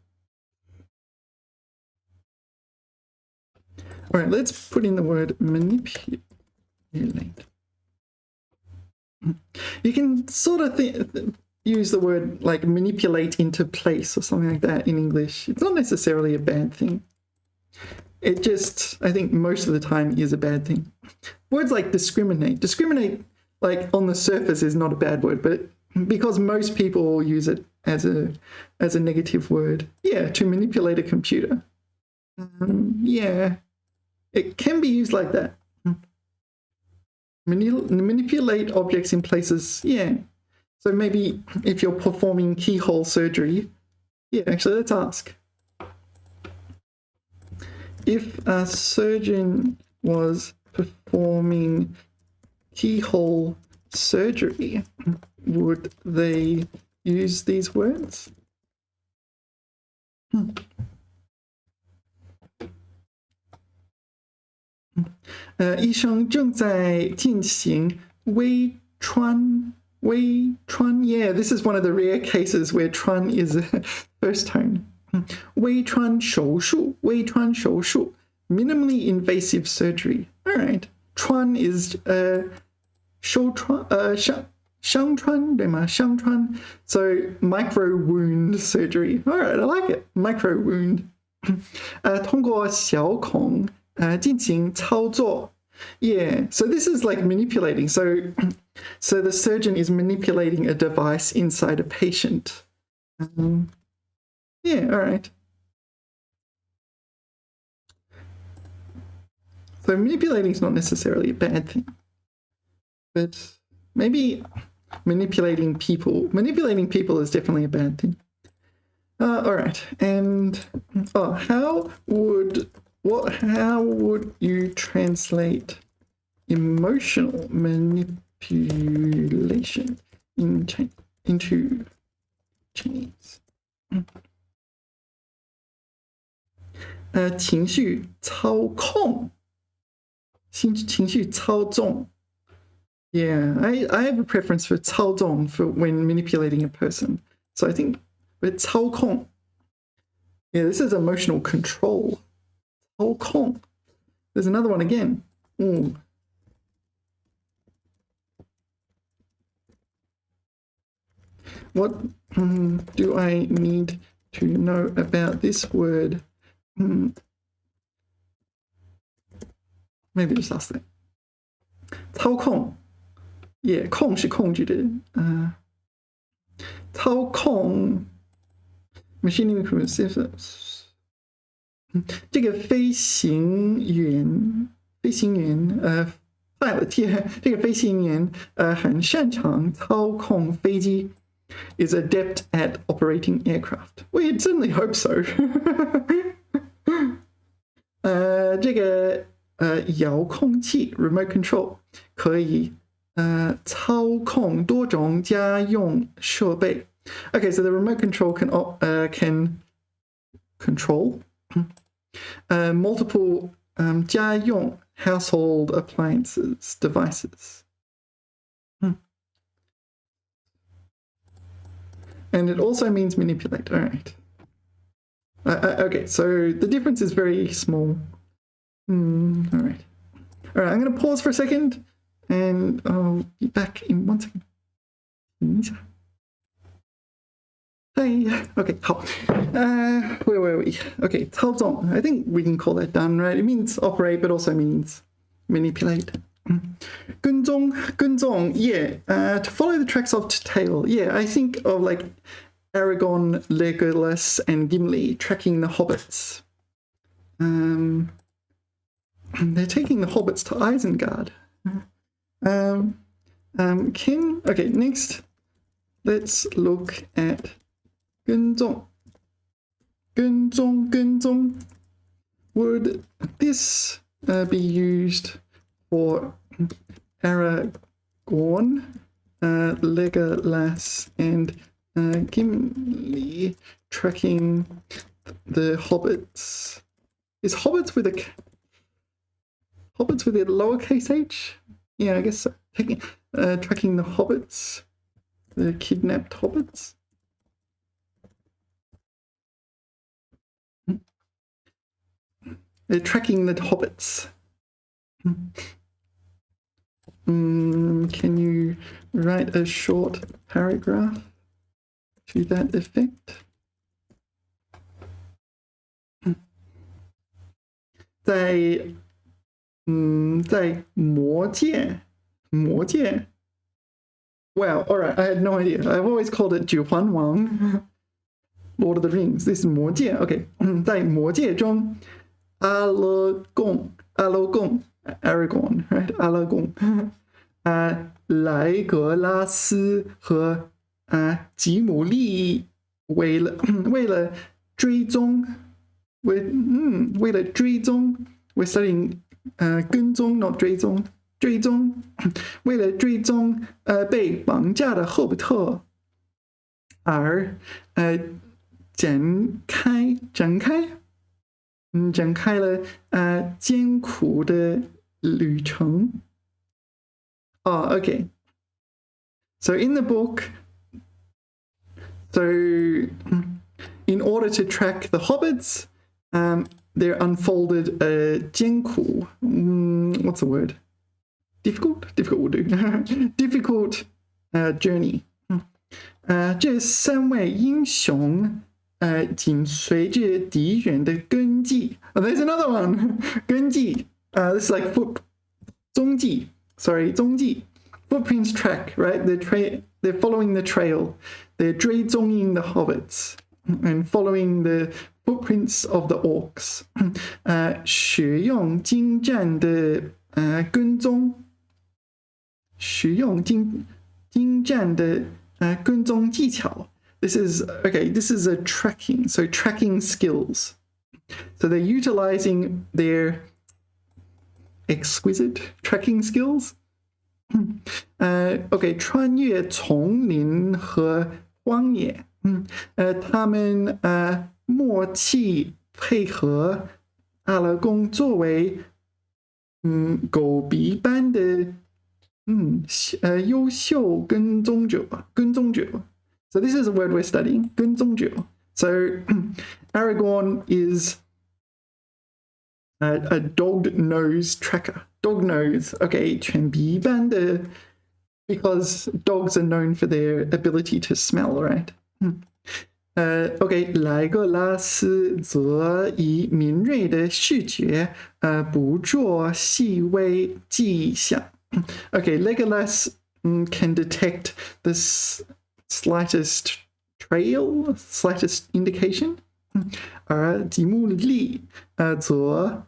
All right, let's put in the word manipulate. You can sort of use the word like manipulate into place or something like that in English. It's not necessarily a bad thing. It just, I think most of the time is a bad thing. Words like discriminate. Discriminate, like on the surface, is not a bad word, but because most people use it as a negative word. Yeah, to manipulate a computer. Yeah, it can be used like that. Manipulate objects in places. Yeah. So maybe if you're performing keyhole surgery, yeah, actually, let's ask. If a surgeon was performing keyhole surgery, would they use these words? 医生正在进行微穿 yeah, this is one of the rare cases where 穿 is a first tone. 微穿手术 minimally invasive surgery. All right. 穿 is 手穿伤穿对吗？伤穿 so micro wound surgery. All right, I like it. Micro wound. 通过小孔进行操作. Yeah, so this is like manipulating. So the surgeon is manipulating a device inside a patient. Yeah, all right. So manipulating is not necessarily a bad thing, but maybe manipulating people is definitely a bad thing. All right, and how would you translate emotional manipulation into Chinese? 情绪操控，情绪操纵。Yeah, I have a preference for 操纵 for when manipulating a person. So I think with 操控, yeah, this is emotional control. 操控. There's another one again. Ooh. What do I need to know about this word? Maybe just ask that. 操控 Yeah, 控是控制的操控 machining systems 这个飞行员 pilot 这个飞行员很擅长操控飞机 is adept at operating aircraft. We'd certainly hope so. 这个遥控器 remote control 可以操控多种家用设备. Okay, so the remote control can control multiple 家用 household appliances, devices. And it also means manipulate. All right. Okay, so the difference is very small. All right. All right, I'm going to pause for a second and I'll be back in 1 second. Hey, okay, 好. Where were we? Okay, 操纵. I think we can call that done, right? It means operate, but also means manipulate. 跟踪, yeah. To follow the tracks of tail. Yeah, I think of like Aragorn, Legolas, and Gimli tracking the hobbits. They're taking the hobbits to Isengard. Okay, next, let's look at 跟踪. 跟踪. Would this be used for Aragorn, Legolas, and Gimli tracking the hobbits? Is hobbits with a lowercase h? Yeah, I guess so. Tracking the hobbits, the kidnapped hobbits. They're tracking the hobbits. Can you write a short paragraph to that effect? 在魔界 Wow, all right, I had no idea. I've always called it 指环王 Lord of the Rings. This is 魔界 OK 在魔界中 Aragon, right? Aragon 莱格拉斯和吉姆利为了追踪we're studying 跟踪 not 追踪为了追踪被绑架的霍比特而展开了艰苦的旅程。Okay. So in the book, in order to track the hobbits, they're unfolded艰苦. What's the word? Difficult will do. Difficult journey. 这3位英雄紧随着敌人的跟迹。There's another one. 跟迹. This is like 踪迹. Sorry, 踪迹. Footprints track, right? They're following the trail. They're 追踪 the hobbits and following the footprints of the orcs. 使用精湛的跟踪。使用精湛的跟踪技巧。This is a tracking. So tracking skills. So they're utilizing their exquisite tracking skills. OK, 穿越丛林和荒野。他们默契配合，阿拉贡作为狗鼻般的优秀跟踪者。So this is a word we're studying, 跟踪者。So Aragorn is a dog-nose tracker. Dog nose, okay, 犬鼻般的 because dogs are known for their ability to smell, right? OK, 莱格拉斯则以敏锐的视觉捕捉细微迹象。Okay, Legolas can detect the slightest trail, slightest indication. 而吉姆利则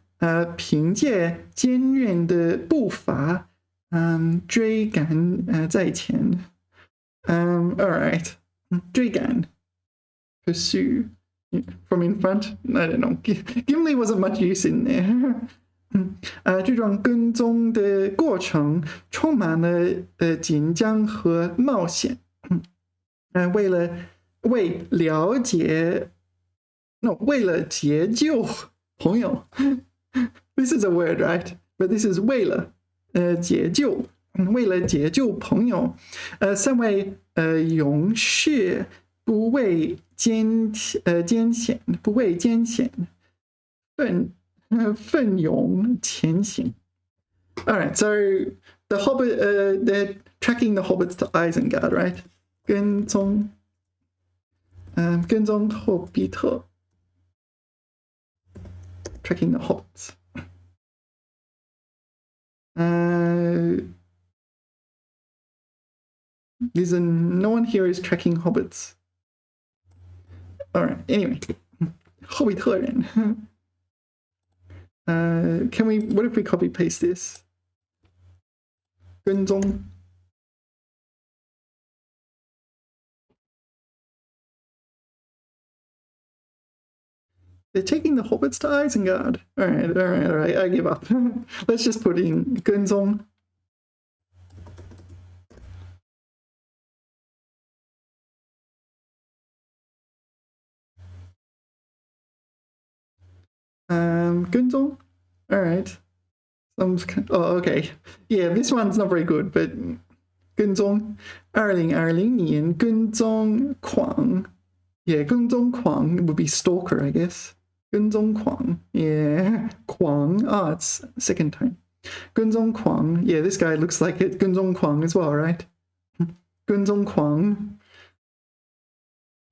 凭借坚韧的步伐追赶在前。All right, 追赶 pursue from in front. I don't know. Gimli wasn't much use in there. 这种跟踪的过程充满了紧张和冒险。为了解救朋友。This is a word, right? But this is 为了解救朋友。3位勇士不畏艰险，奋勇前行。All right, so the Hobbit, they're tracking the hobbits to Isengard, right? 跟踪霍比特 tracking the hobbits. No one here is tracking hobbits. All right, anyway, 霍比特人。what if we copy paste this? 跟踪。They're taking the hobbits to Isengard. All right. I give up. Let's just put in 跟踪。跟踪。All right. Okay. Yeah, this one's not very good, but 跟踪。2020年跟踪狂。Yeah, 跟踪狂 would be stalker, I guess. 跟踪狂 yeah. 狂 it's second time. 跟踪狂 yeah, this guy looks like it. 跟踪狂 as well, right? 跟踪狂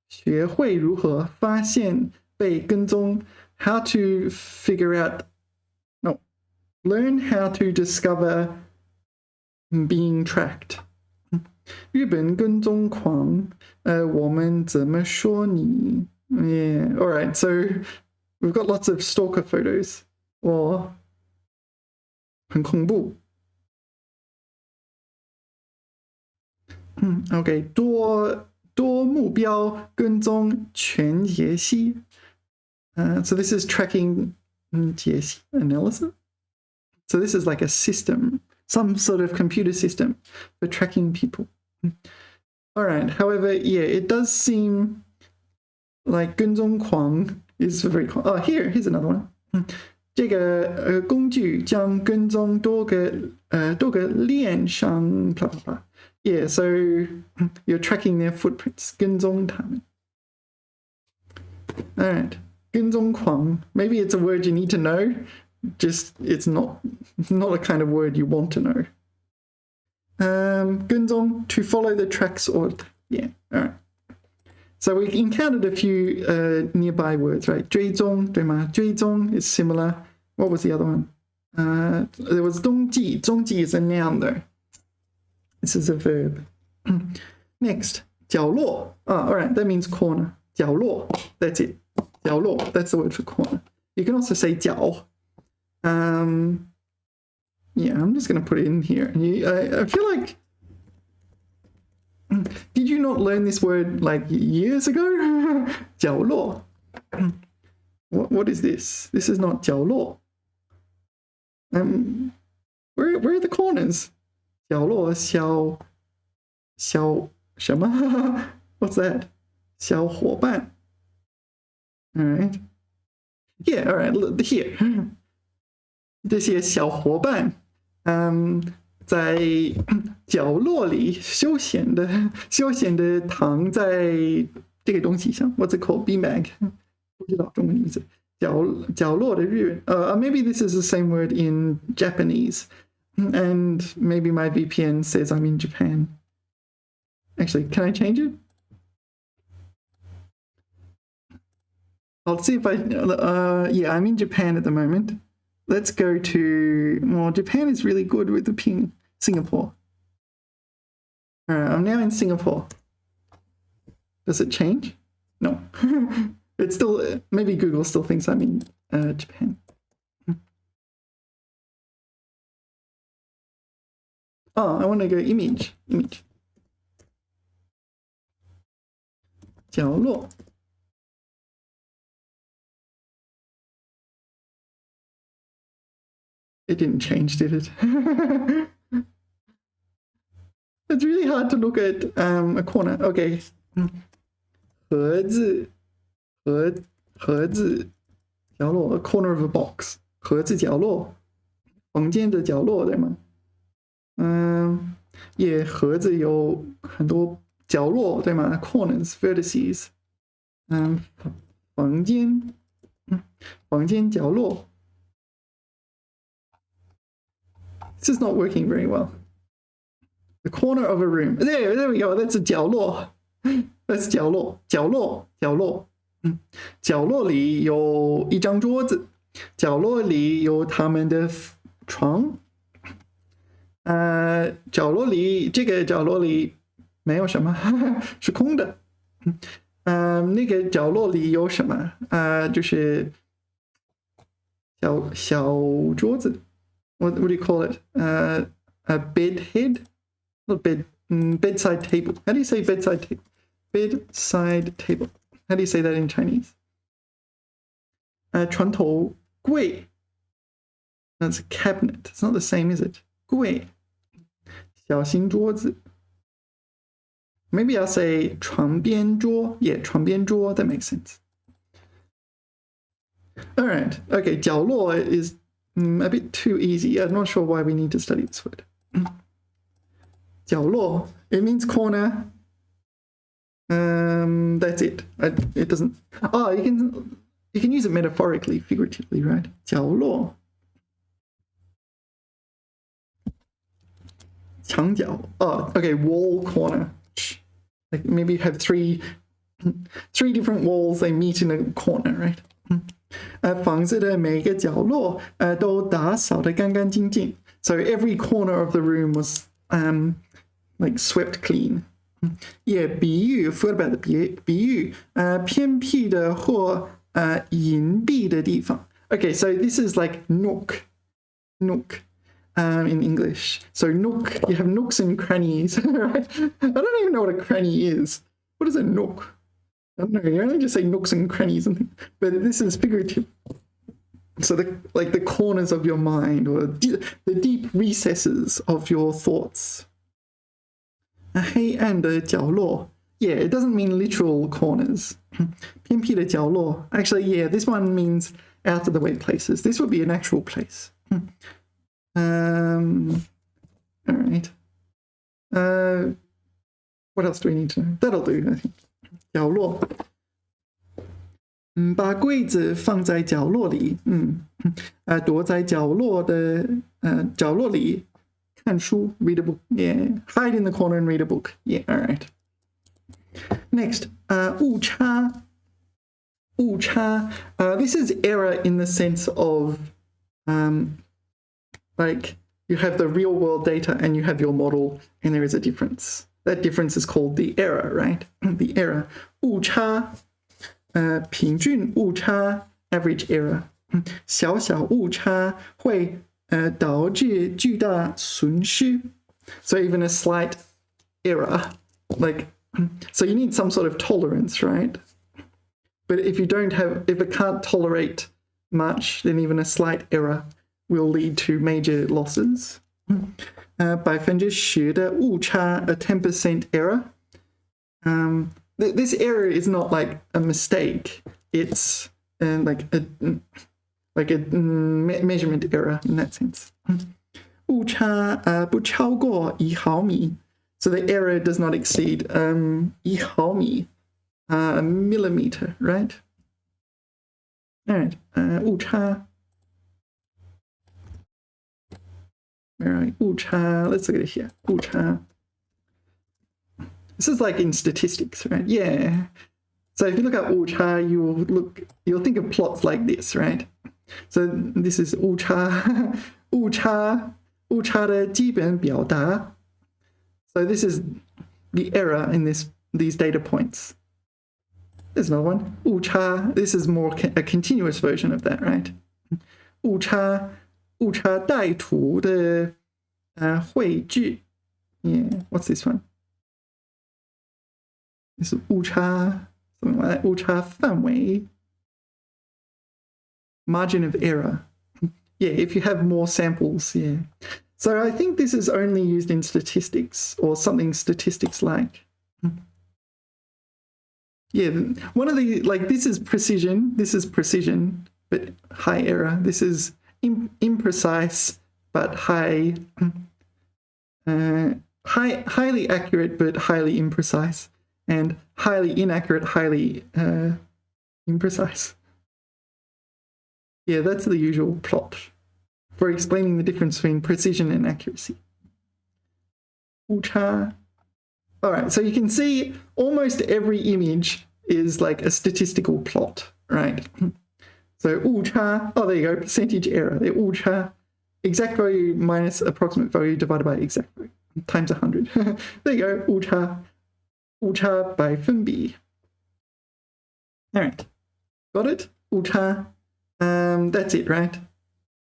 学会如何发现被跟踪 how to figure out Learn how to discover being tracked. 日本跟踪狂，我们怎么说你？ Yeah, all right. So we've got lots of stalker photos. Or 很恐怖。OK， 多目标跟踪全解析。So this is tracking 解析 analysis. So this is like a system, some sort of computer system for tracking people. All right. However, yeah, it does seem like 跟踪狂 is very. Oh, here's another one. 这个工具将跟踪多个链上 blah blah blah. Yeah, so you're tracking their footprints. 跟踪他们. All right. 跟踪狂. Maybe it's a word you need to know. Just it's not a kind of word you want to know. 跟踪 to follow the tracks or yeah. All right. So we encountered a few nearby words, right? 追踪对吗？追踪 is similar. What was the other one? There was 踪迹. 踪迹 is a noun though. This is a verb. Next, 角落. All right, that means corner. 角落. That's it. 角落. That's the word for corner. You can also say 角. Yeah, I'm just going to put it in here. I feel like... Did you not learn this word like years ago? 角落. What is this? This is not 角落. Where are the corners? 角落小什么? What's that? 小伙伴. All right. Yeah, all right. Look here. 这些小伙伴，在角落里休闲的躺在这个东西上。What's it called? Beanbag. 不知道中文名字。角落的日文。Maybe this is the same word in Japanese. And maybe my VPN says I'm in Japan. Actually, can I change it? I'll see if I... yeah, I'm in Japan at the moment. Let's go to... Well, Japan is really good with the ping. Singapore. All right, I'm now in Singapore. Does it change? No. It's still... Maybe Google still thinks I'm in Japan. Oh, I want to go image. 角落. It didn't change, did it? It's really hard to look at a corner. Okay. 盒子角落 a corner of a box. 盒子角落房间的角落对吗？也盒子有很多角落对吗 ？Corners, vertices. 房间角落。This is not working very well. The corner of a room. There we go. That's a 角落。That's 角落。角落里有一张桌子，角落里有他们的床。角落里这个角落里没有什么，是空的。那个角落里有什么？就是小桌子。What do you call it? A bed head? Not bed. Bedside table. How do you say bedside table? Bedside table. How do you say that in Chinese? 床头柜. That's a cabinet. It's not the same, is it? 柜. 小型桌子. Maybe I'll say 床边桌. Yeah, 床边桌. That makes sense. All right. Okay, 角落 is a bit too easy. I'm not sure why we need to study this word. 角落. It means corner. That's it. It doesn't... Oh, you can use it metaphorically, figuratively, right? 角落. 墙角. Oh, okay, wall corner. Like maybe you have three different walls, they meet in a corner, right? 房子的每个角落都打扫得干干净净。So every corner of the room was like swept clean. Yeah, 比喻 forgot about the 比喻偏僻的或隐蔽的地方。Okay, so this is like nook in English. So nook, you have nooks and crannies, right? I don't even know what a cranny is. What is a nook? I don't know. You only just say nooks and crannies, but this is figurative. So like the corners of your mind or the deep recesses of your thoughts. 黑暗的角落. Yeah, it doesn't mean literal corners. 偏僻的角落. Actually, yeah, this one means out of the way places. This would be an actual place. All right. What else do we need to know? That'll do, I think. 角落。把柜子放在角落里。躲在角落的角落里看书 read a book. Yeah. Hide in the corner and read a book. Yeah, all right. Next, 误差. 误差. This is error in the sense of like you have the real world data and you have your model and there is a difference. That difference is called the error, right? The error. 误差. 平均误差 average error. 小小误差会导致巨大损失. So even a slight error, like, so you need some sort of tolerance, right? But if it can't tolerate much, then even a slight error will lead to major losses. 10%的误差, a 10% error. This error is not like a mistake. It's like a measurement error in that sense. 误差不超过1毫米. So the error does not exceed 1毫米, a millimeter, right? All right. 误差. All right. 误差. Let's look at it here. 误差. This is like in statistics, right? Yeah. So if you look at 误差, you'll think of plots like this, right? So this is 误差, 误差的基本表达. So this is the error in these data points. There's another one. 误差, this is more a continuous version of that, right? 误差带图的绘制. Yeah, what's this one? This is 误差, something like that. 误差范围. Margin of error. Yeah, if you have more samples, yeah. So I think this is only used in statistics or something statistics like. Yeah, one of the, like this is precision, but high error. This is imprecise, but highly accurate, but highly imprecise. And highly inaccurate, highly imprecise. Yeah, that's the usual plot for explaining the difference between precision and accuracy. 误差. All right, so you can see almost every image is like a statistical plot, right? So 误差, oh, there you go, percentage error. 误差, exact value minus approximate value divided by exact value times 100. There you go, 误差. 误差百分比. All right, got it? 误差. That's it, right?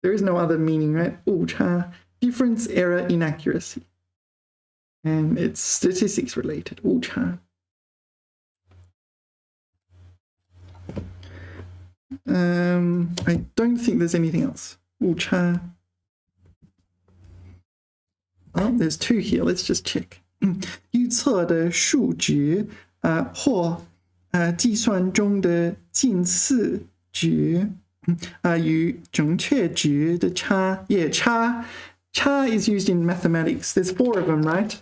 There is no other meaning, right? 误差, difference, error, inaccuracy. And it's statistics related, 误差. I don't think there's anything else. 误差. Oh, there's 2 here. Let's just check. 预测的数值或计算中的近似值与准确值的差. Yeah, 差 is used in mathematics. There's 4 of them, right?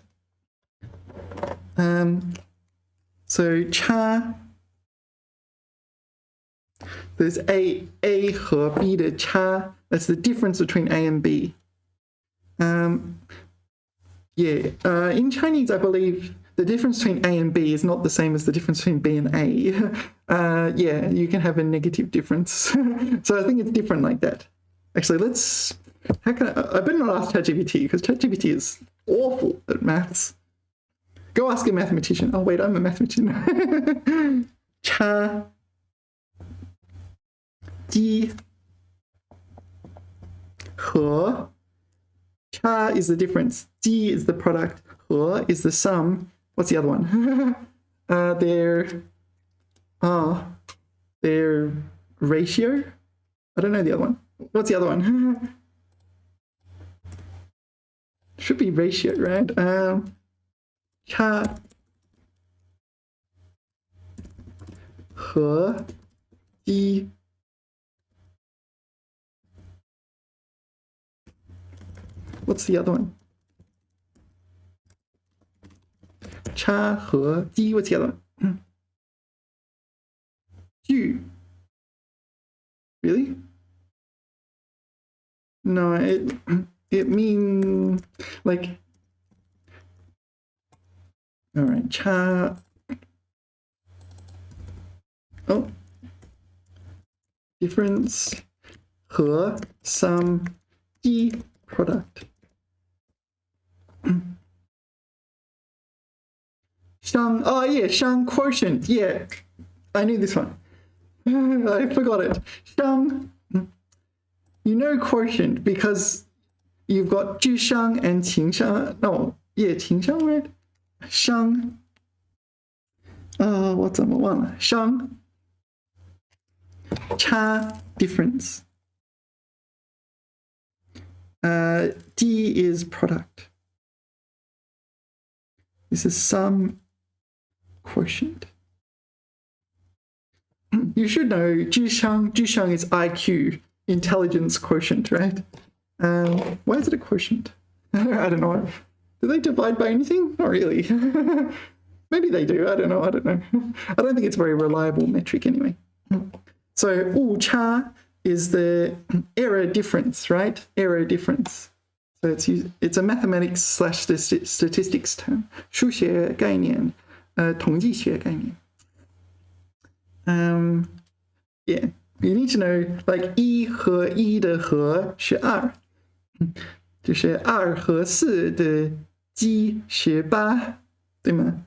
So 差, there's A 和 B 的差. That's the difference between A and B. Yeah, in Chinese, I believe the difference between A and B is not the same as the difference between B and A. Yeah, you can have a negative difference. So I think it's different like that. Actually, I better not ask ChatGPT because ChatGPT is awful at maths. Go ask a mathematician. Oh, wait, I'm a mathematician. Cha, ji, he. Cha is the difference. Ji is the product. He is the sum. What's the other one? Their ratio. I don't know the other one. What's the other one? Should be ratio, right? Cha, he, ji. What's the other one? Cha, he, ji. What's the other one? Ju. Really? No, it means like. All right, cha. Oh, difference. He, sum, ji, product. Shang, oh yeah, Shang quotient. Yeah, I knew this one. I forgot it. Shang, you know quotient because you've got 居商 and 情商. No, yeah, 情商, right? Shang. What's number one? Shang. Cha, difference. D is product. This is sum, quotient. You should know 居商 is IQ, intelligence quotient, right? Why is it a quotient? I don't know. Do they divide by anything? Not really. Maybe they do. I don't know. I don't think it's a very reliable metric anyway. So, wu cha is the error difference, right? Error difference. So it's a mathematics / statistics term. 数学概念, 统计学概念. Yeah, you need to know like 一和一的和是2，就是2和4的积是8，对吗？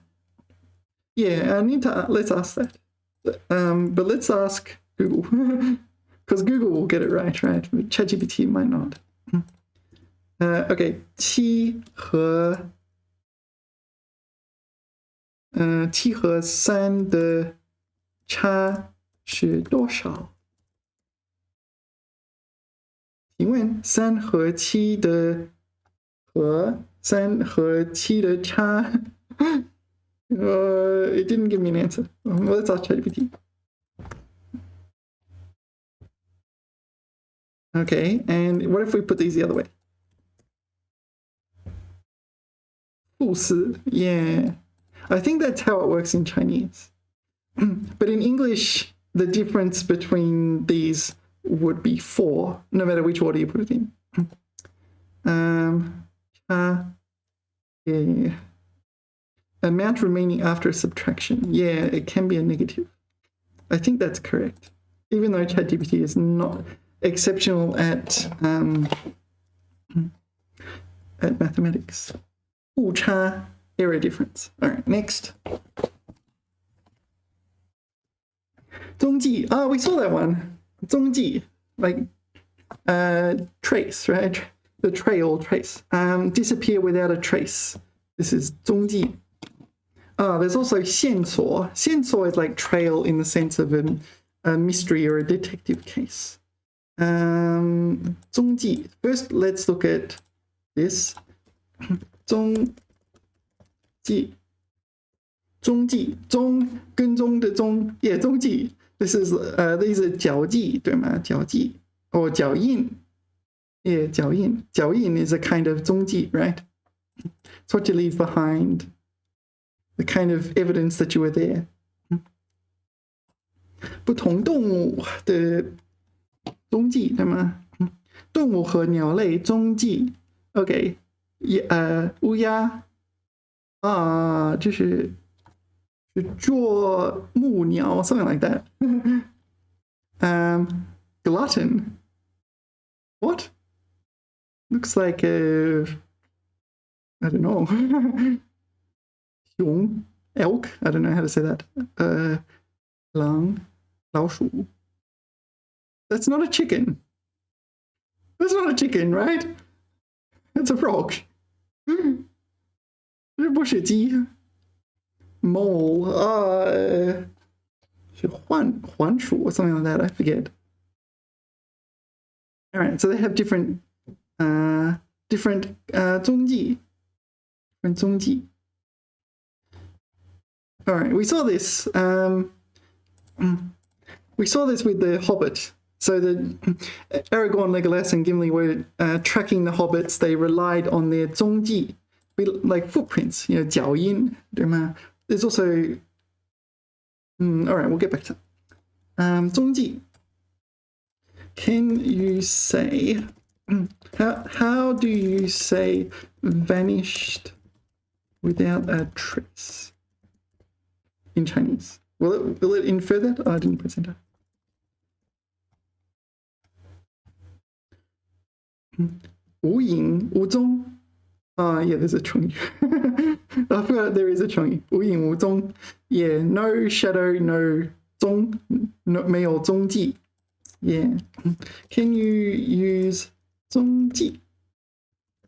Yeah, let's ask that. But let's ask Google because Google will get it right? But ChatGPT might not. Okay, 7和3的差是多少？请问3和7的和3和7的差？It didn't give me an answer. Let's ask ChatGPT. Okay, and what if we put these the other way? 负四, yeah. I think that's how it works in Chinese. But in English, the difference between these would be 4, no matter which order you put it in. Yeah. Amount remaining after subtraction. Yeah, it can be a negative. I think that's correct. Even though ChatGPT is not exceptional at mathematics. 误差, error difference. All right, next. 踪迹. Oh, we saw that one. 踪迹, like trace, right? The trail, trace. Disappear without a trace. This is 踪迹. There's also 线索. 线索 is like trail in the sense of a mystery or a detective case. 踪迹. First, let's look at this. 踪迹. 踪迹. 踪跟踪的踪. Yeah, 踪迹. These are 脚迹, 对吗? 脚迹 or 脚印. Yeah, 脚印. 脚印 is a kind of 踪迹, right? It's what you leave behind. The kind of evidence that you were there. 不同动物的踪迹，对吗？动物和鸟类踪迹。Okay. 乌鸦啊，就是啄木鸟 something like that. Glutton. What? Looks like a, I don't know. Xiong, elk. I don't know how to say that. 狼，老鼠. That's not a chicken. That's not a chicken, right? That's a frog. 这不是鸡。Mole. 是环鼠 or something like that. I forget. All right, so they have different 踪迹. Different 踪迹. All right, we saw this. We saw this with the Hobbit. So the Aragorn, Legolas, and Gimli were tracking the hobbits. They relied on their 踪迹, like footprints, 脚印, 对吗? There's also, all right, we'll get back to that. 踪迹. Can you say, how do you say vanished without a trace in Chinese? Will it infer that? Oh, I didn't press enter. Wu Ying, Wu Zong. Yeah, there's a chungi. I forgot there is a chungi. Wu Ying, Wu Zong. Yeah, no shadow, no zong, no 没有踪迹. Yeah. Can you use 踪迹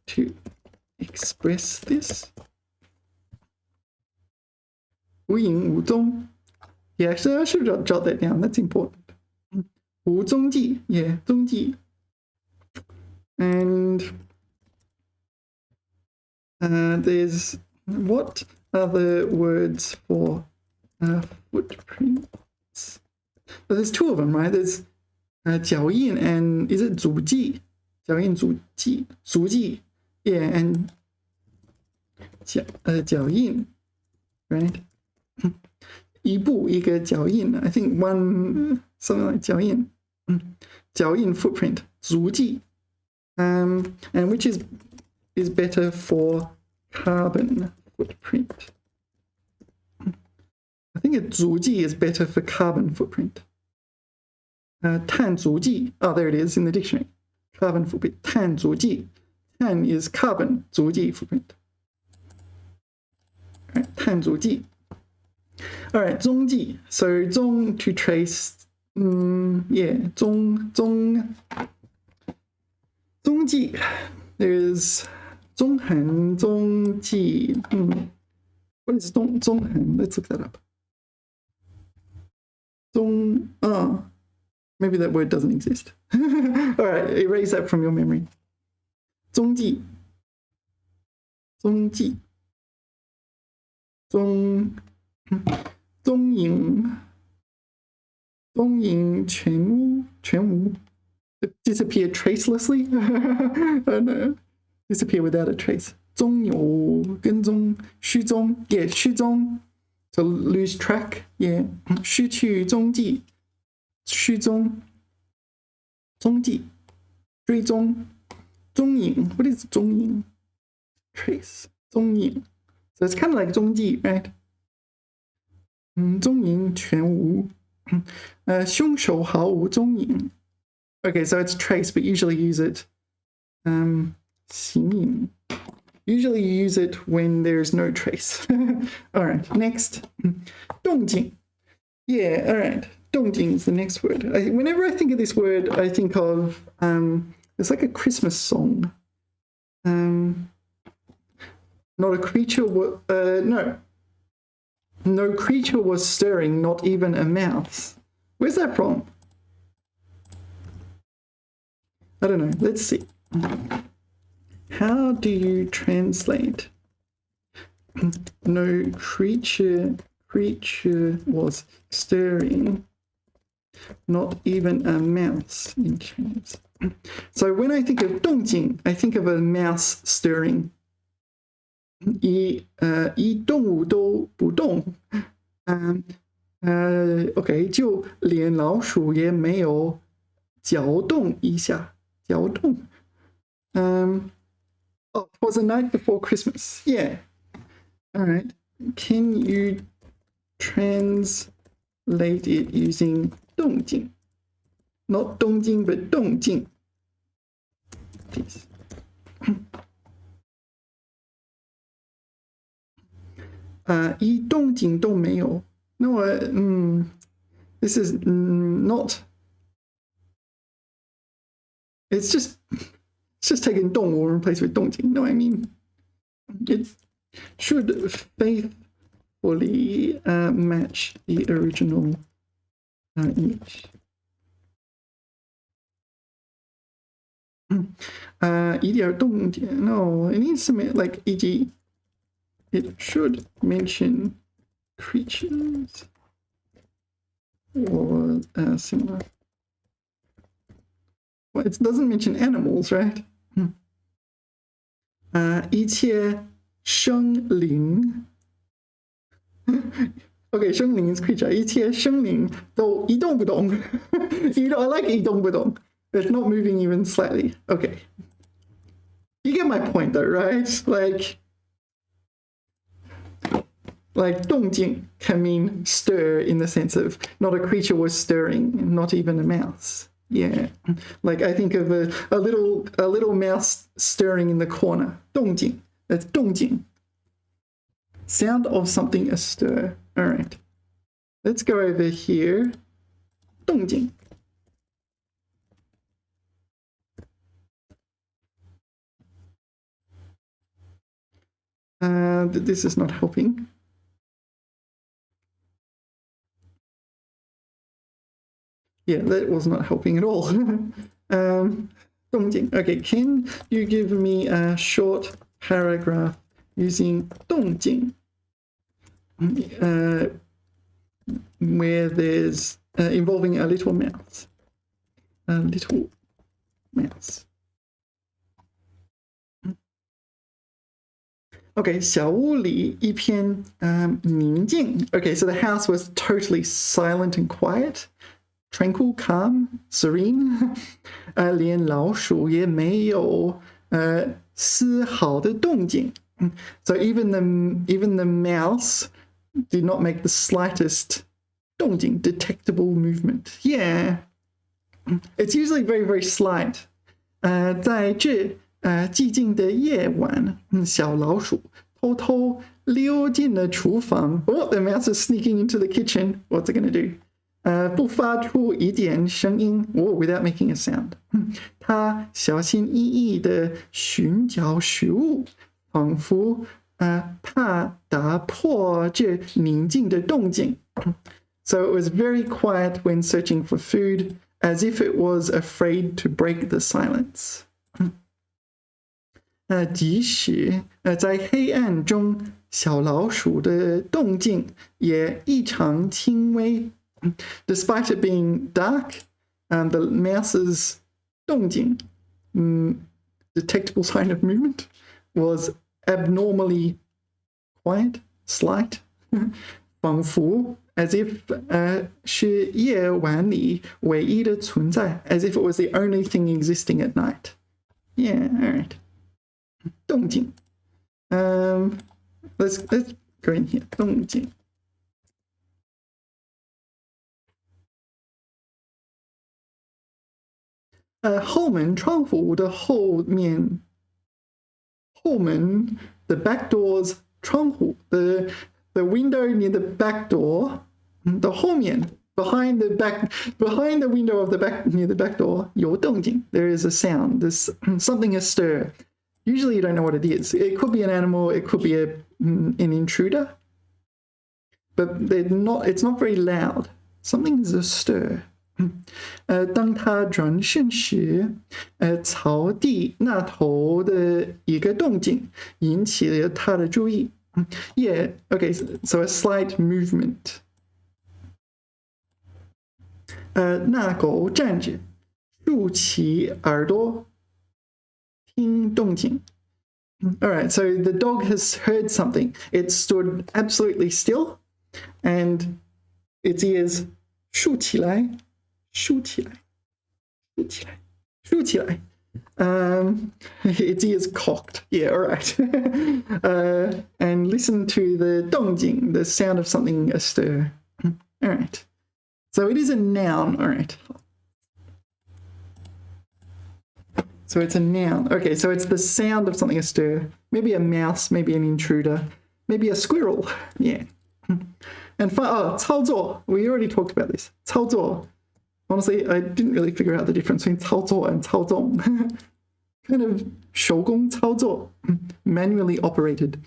to express this? 无影无踪. Yeah, actually, I should jot that down. That's important. 无踪迹. Yeah, 踪迹. And there's what other words for footprints? But there's two of them, right? There's 脚印 and is it 足迹? 脚印足迹 足迹 yeah, and 脚印 right? 一步一个脚印 I think one something like 脚印 脚印 footprint 足迹 and which is better for carbon footprint? I think a 足迹 is better for carbon footprint. 碳足迹 oh, there it is in the dictionary. Carbon footprint. 碳足迹 碳 is carbon 足迹 footprint. Right, 碳足迹. All right, 踪迹. So 踪 to trace. Yeah, 踪迹. There's 踪痕踪迹. What is 踪痕? Let's look that up. 踪 maybe that word doesn't exist. All right, erase that from your memory. 踪迹 踪迹 踪影 踪影全无 disappear tracelessly. Oh no, disappear without a trace. 踪有跟踪失踪 yeah 失踪 so lose track yeah 失去踪迹失踪踪迹追踪踪影 what is 踪影 trace 踪影 so it's kind of like 踪迹 right 踪影全无凶手毫无踪影 okay so it's trace but usually use it 形影 usually you use it when there's no trace. All right, next 动静 yeah all right 动静 is the next word. Whenever I think of this word I think of it's like a Christmas song. Not a creature no creature was stirring, not even a mouse. Where's that from? I don't know, let's see. How do you translate? No creature was stirring, not even a mouse in Chinese. So when I think of 动静, I think of a mouse stirring. 一动物都不动 OK 就连老鼠也没有搅动一下搅动 Oh, it was the night before Christmas. Yeah. All right. Can you translate it using 动静? Not 东京, but 动静. Please. No, this is not. It's just taking 动 or replace with 动静. No, I mean it should faithfully match the original image. 一点动点. No, it needs to make like e.g. it should mention creatures or similar. Well, it doesn't mention animals, right? 一切生灵 Okay, 生灵 is creature. 一切生灵都一动不动. I like 一动不动. It's not moving even slightly. Okay. You get my point though, right? Like 动静 can mean stir in the sense of not a creature was stirring, not even a mouse. Yeah. Like I think of a little mouse stirring in the corner. 动静. That's 动静. Sound of something astir. All right. Let's go over here. 动静. This is not helping. Yeah, that was not helping at all. 动静. Okay, can you give me a short paragraph using 动静? Where there's involving a little mouse. A little mouse. Okay, 小屋里一片宁静. Okay, so the house was totally silent and quiet. Tranquil, calm, serene. 连老鼠也没有丝毫的动静. So even the mouse did not make the slightest 动静, detectable movement. Yeah. It's usually very, very slight. 在这寂静的夜晚, 小老鼠偷偷溜进了厨房. Oh, the mouse is sneaking into the kitchen. What's it going to do? 不发出一点声音, without making a sound. 它小心翼翼地寻找食物, 仿佛怕打破这宁静的动静. So it was very quiet when searching for food, as if it was afraid to break the silence. 即使在黑暗中, 小老鼠的动静也异常轻微. Despite it being dark, the mouse's 动静, detectable sign of movement, was abnormally quiet, slight, 仿佛 as if 是夜晚里唯一的存在, as if it was the only thing existing at night. Yeah, all right. 动静. Let's go in here. 动静. 后门窗户的后面, 后门 the back door's 窗户, the window near the back door, 的后面 behind the window of the back near the back door, 有动静. There is a sound. There's something astir. Usually you don't know what it is. It could be an animal, it could be an intruder, but it's not very loud. Something is astir. 当他转身时, 草地那头的一个动静引起了他的注意. Yeah, okay, so a slight movement. 那狗站着, 竖起耳朵, 听动静. All right, so the dog has heard something. It stood absolutely still, and its ears 竖起来. 竖起来. 竖起来. 竖起来. Its ears cocked. Yeah, all right. And listen to the 动静, the sound of something astir. All right. So it is a noun. All right. So it's a noun. Okay, so it's the sound of something astir. Maybe a mouse, maybe an intruder, maybe a squirrel. Yeah. And 操作. We already talked about this. 操作. Honestly, I didn't really figure out the difference between 操作 and 操纵. Kind of 手工操作, manually operated.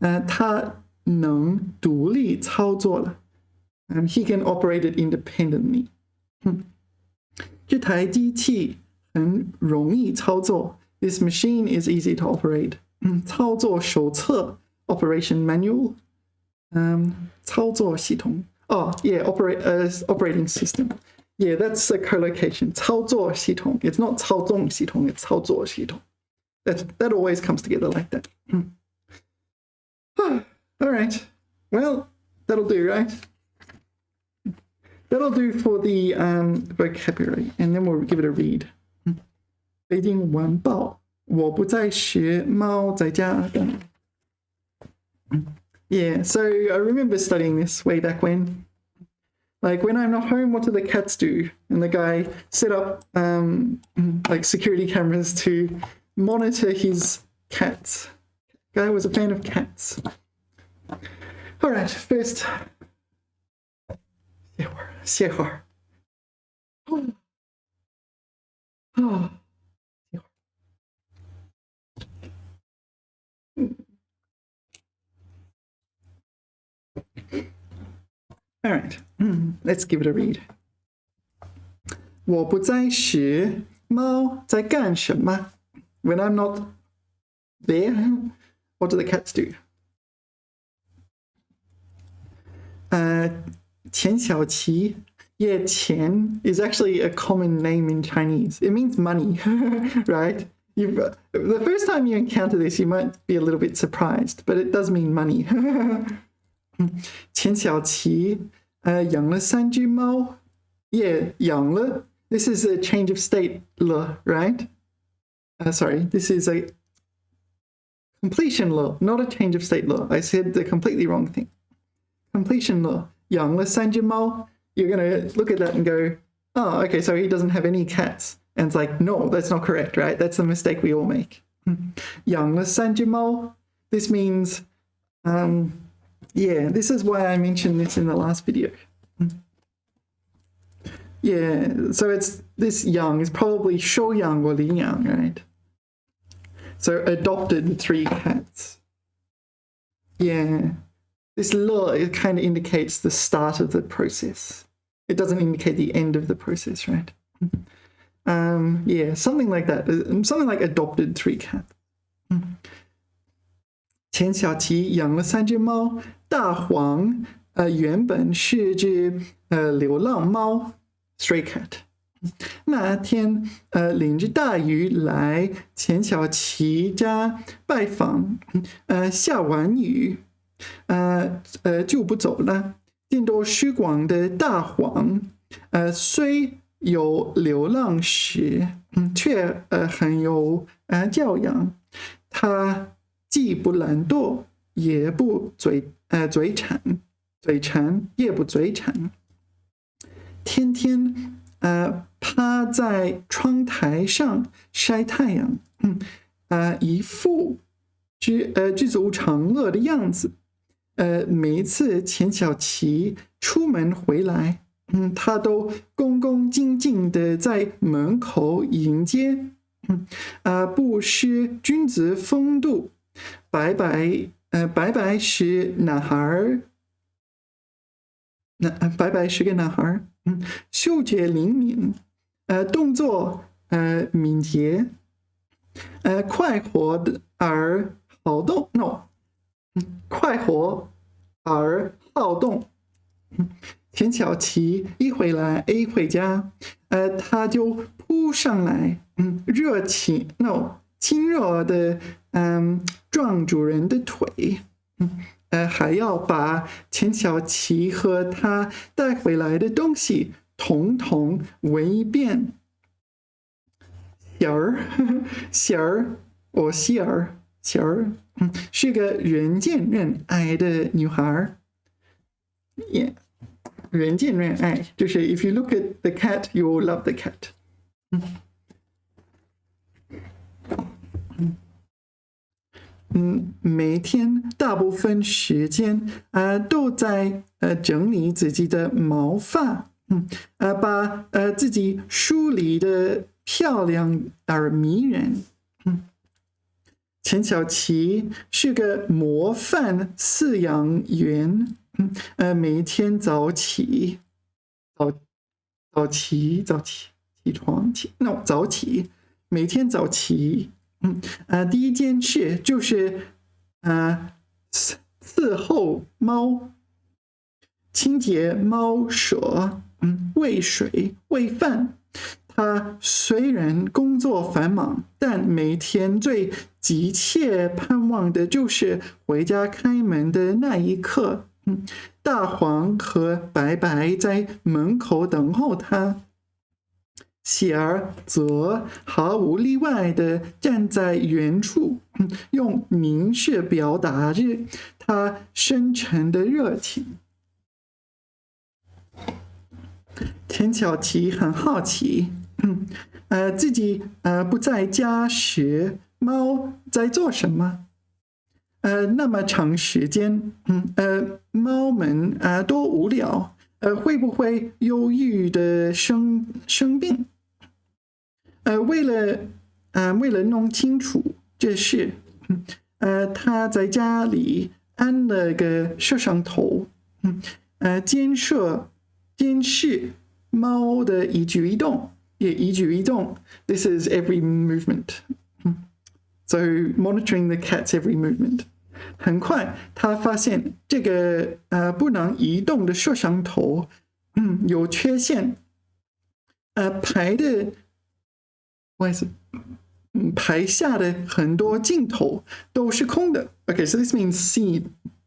他能独立操作了. He can operate it independently. 这台机器很容易操作. This machine is easy to operate. 操作手册 operation manual. 操作系统. Oh, yeah, operating system. Yeah, that's a collocation. 操作系统. It's not 操纵系统, it's 操作系统. That always comes together like that. All right. Well, that'll do, right? That'll do for the vocabulary, and then we'll give it a read. 北京晚报我不在学猫在家等. Yeah, so I remember studying this way back when. Like, when I'm not home, what do the cats do? And the guy set up like security cameras to monitor his cats. The guy was a fan of cats. All right, first. 歇会儿. All right, let's give it a read. 我不在时，猫在干什么? When I'm not there, what do the cats do? 钱小琪. Yeah, 钱 is actually a common name in Chinese. It means money, right? The first time you encounter this, you might be a little bit surprised, but it does mean money. 钱小琪养了3只猫. Yeah, 养了. This is a change of state le, right? Sorry, this is a completion le, not a change of state le. I said the completely wrong thing. Completion le. 养了3只猫. You're going to look at that and go, oh, okay, so he doesn't have any cats. And it's like, no, that's not correct, right? That's the mistake we all make. 养了3只猫. This means, yeah, this is why I mentioned this in the last video. Yeah, so it's this yang is probably 收养 or 领养, right? So adopted 3 cats. Yeah. This le, it kind of indicates the start of the process. It doesn't indicate the end of the process, right? Yeah, something like that. Something like adopted 3 cats. 钱小琪养了3只猫. 大黄原本是只流浪猫 stray cat. 那天领着大雨来钱小琪家拜访. 下完雨就不走了. 见多识广的大黄虽有流浪史却很有教养. 他既不懒惰也不嘴馋也不嘴馋. 天天趴在窗台上晒太阳. 一副知足常乐的样子. 每一次钱小琪出门回来, 他都恭恭敬敬的在门口迎接. 不失君子风度. 白白是男孩. 白白是个男孩. 嗅觉灵敏. 动作敏捷. 快活而好动. No. 快活而好动. 钱小琪一回家, 他就扑上来, 亲热的撞主人的腿. 还要把钱小琪和他带回来的东西统统闻一遍.小儿，小儿，我希儿，小儿，是个人见人爱的女孩。Yeah， 人见人爱，就是 if you look at the cat, you will love the cat。每天大部分时间都在整理自己的毛发，把自己梳理的漂亮而迷人。钱小琪是个模范饲养员，每天早起，每天早起，第一件事就是伺候猫，清洁猫舍，喂水喂饭。他虽然工作繁忙，但每天最急切盼望的就是回家开门的那一刻。大黄和白白在门口等候他，喜儿则毫无例外地站在远处，用凝视表达着他深沉的热情。钱小琪很好奇，自己不在家时，猫在做什么？那么长时间，猫们多无聊，会不会忧郁的生病？为了弄清楚这事，他在家里安了个摄像头，监视猫的一举一动，也一举一动。This is every movement. So monitoring the cat's every movement. 很快，他发现这个不能移动的摄像头，有缺陷。排下的很多镜头都是空的。Okay, so this means seen.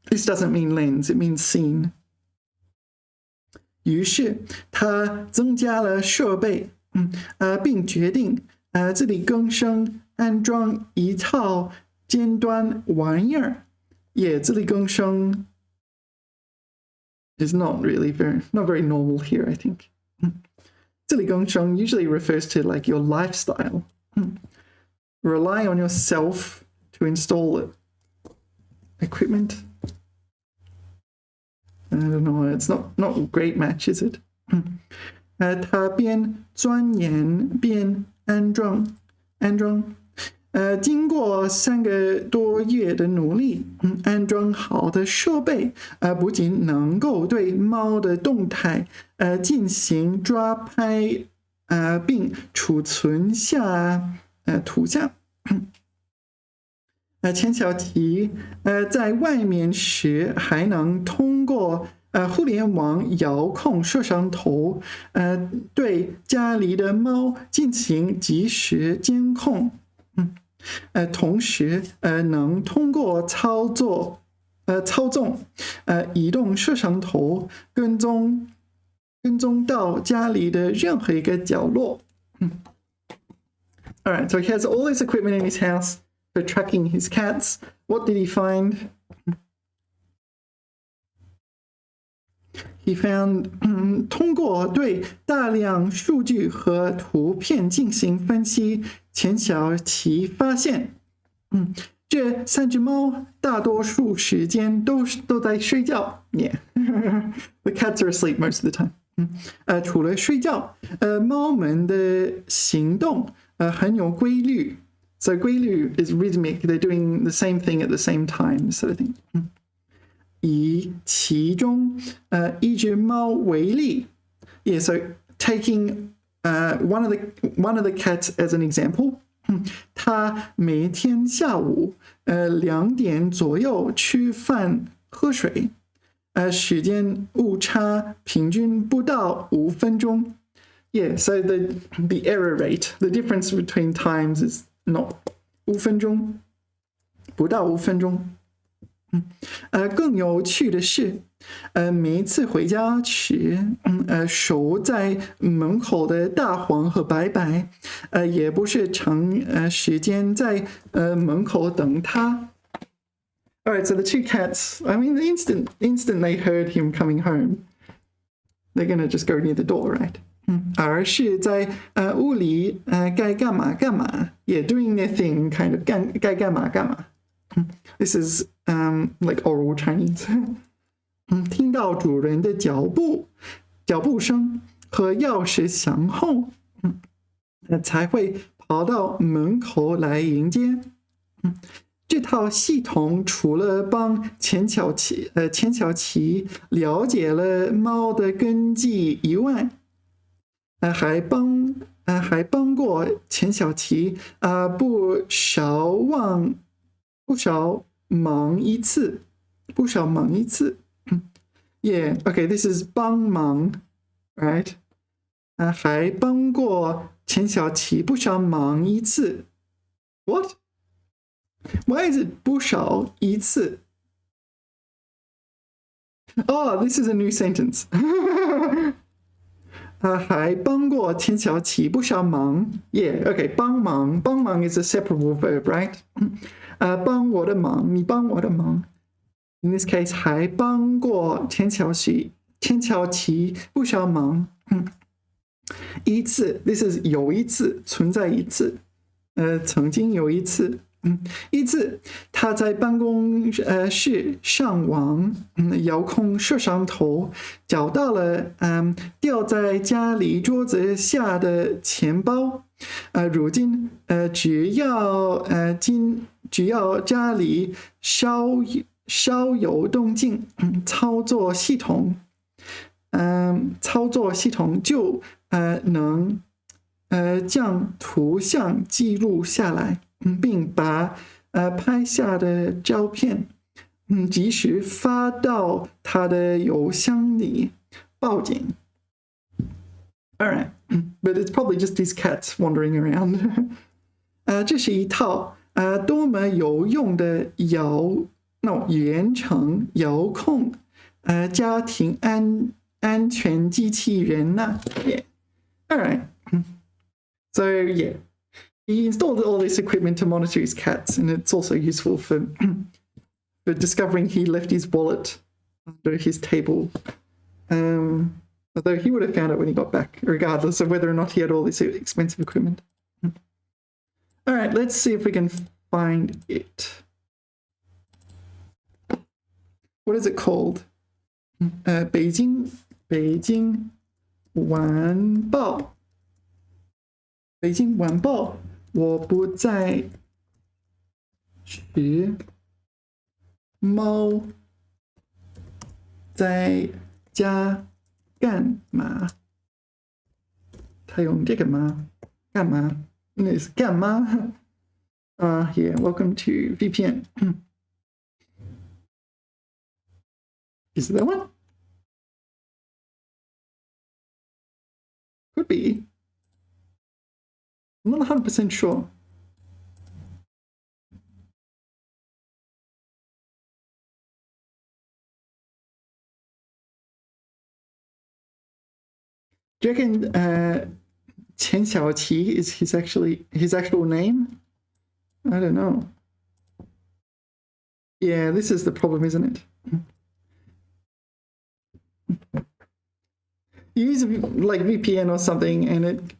This doesn't mean lens. It means seen. 于是他增加了设备，并决定自力更生安装一套尖端玩意儿。也自力更生 is not very normal here, I think. 自力更生 usually refers to like your lifestyle. Rely on yourself to install equipment. I don't know, it's not a great match, is it? 他边钻研边安装。经过3个多月的努力，安装好的设备不仅能够对猫的动态进行抓拍，并储存下图像。钱小琪在外面时还能通过互联网遥控摄像头对家里的猫进行即时监控。同时能通过操纵移动摄像头跟踪到家里的任何一个角落。All right, so he has all this equipment in his house for tracking his cats. What did he find? He found 通过对大量数据和图片进行分析，钱小琪发现，这3只猫大多数时间都在睡觉。Yeah, the cats are asleep most of the time. 除了睡觉，猫们的行动很有规律。So 规律 is rhythmic. They're doing the same thing at the same time, sort of thing. 以其中一只猫为例， yeah, so taking one of the cats as an example, 它每天下午2点左右吃饭喝水，时间误差平均不到5分钟。Yeah, so the error rate, the difference between times is not 5分钟，不到5分钟。更有趣的是，每一次回家时，守在门口的大黄和白白，也不是长时间在门口等他。All right, so the two cats, I mean, the instant they heard him coming home, they're gonna just go near the door, right? 而是在屋里该干嘛干嘛，也 doing their thing, kind of 该干嘛干嘛。This is like oral Chinese. 听到主人的脚步声和钥匙响后，才会跑到门口来迎接。这套系统除了帮钱小琪了解了猫的根基以外，还帮过钱小琪不少忙一次。Yeah, okay, this is 帮忙 right? 还帮过钱小琪不少忙一次。What? Why is it 不少一次？ Oh, this is a new sentence. 还帮过钱小琪不少忙。Yeah, okay, 帮忙 is a separable verb, right? 帮我的忙，你帮我的忙。In this case, 还帮过钱小琪不少忙。一次 ，this is 有一次，存在一次，曾经有一次。一次，他在办公室上网，遥控摄像头，找到了掉在家里桌子下的钱包。如今只要家里稍有动静，操作系统就能将图像记录下来，并把拍下的照片及时发到他的邮箱里报警。All right, but it's probably just these cats wandering around. 这是一套多么有用的远程遥控家庭安全机器人呢。Yeah. All right. So yeah, he installed all this equipment to monitor his cats, and it's also useful for discovering he left his wallet under his table. Although he would have found it when he got back, regardless of whether or not he had all this expensive equipment. All right, let's see if we can find it. What is it called? 北京晚报。北京晚报，我不在时，猫在家干嘛？他用这个吗？干嘛？那是干嘛？Yeah, welcome to VPN. Is it that one? Could be. I'm not 100% sure. Do you reckon Chen Xiaoqi is his actual name? I don't know. Yeah, this is the problem, isn't it? You use like VPN or something, and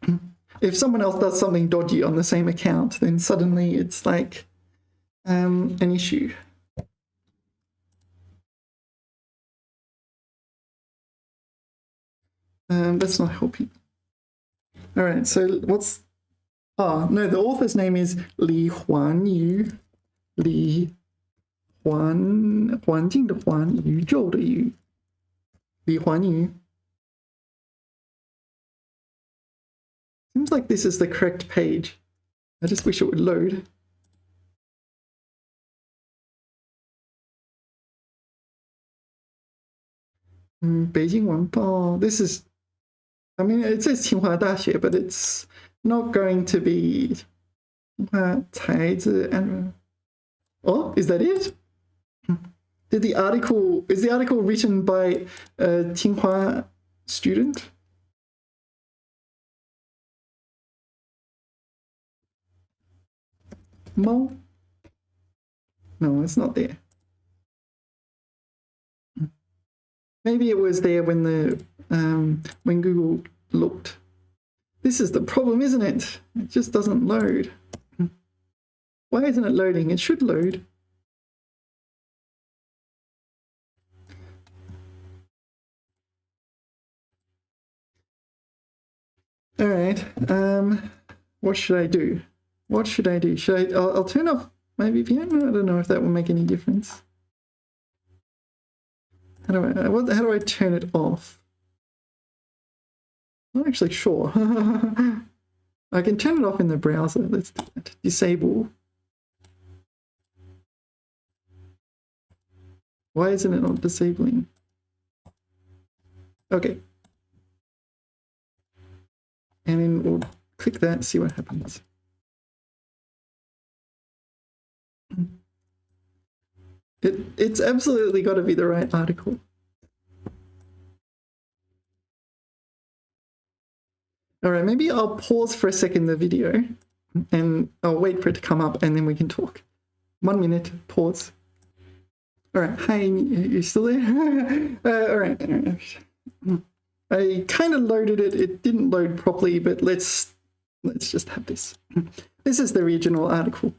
if someone else does something dodgy on the same account, then suddenly it's like an issue. That's not helping. All right, so what's... Oh, no, the author's name is Li Huanyu. Li Huan... 环境的环，宇宙的宇。Li Huanyu. Seems like this is the correct page. I just wish it would load. Beijing Wanbao. This is... I mean, it says Tsinghua Daxue, but it's not going to be... Tsinghua Caizhi and... Oh, is that it? is the article written by a Tsinghua student? Mo? No, it's not there. Maybe it was there when when Google looked. This is the problem, isn't it? It just doesn't load. Why isn't it loading? It should load. All right. What should I do? What should I do? I'll turn off my VPN? I don't know if that will make any difference. How do I turn it off? I'm not actually sure. I can turn it off in the browser. Let's do that. Disable. Why isn't it not disabling? Okay. And then we'll click that, see what happens. It's absolutely got to be the right article. All right, maybe I'll pause for a second the video and I'll wait for it to come up and then we can talk. 1 minute, pause. All right, hi, you still there? All right. I kind of loaded it. It didn't load properly, but let's just have this. This is the original article.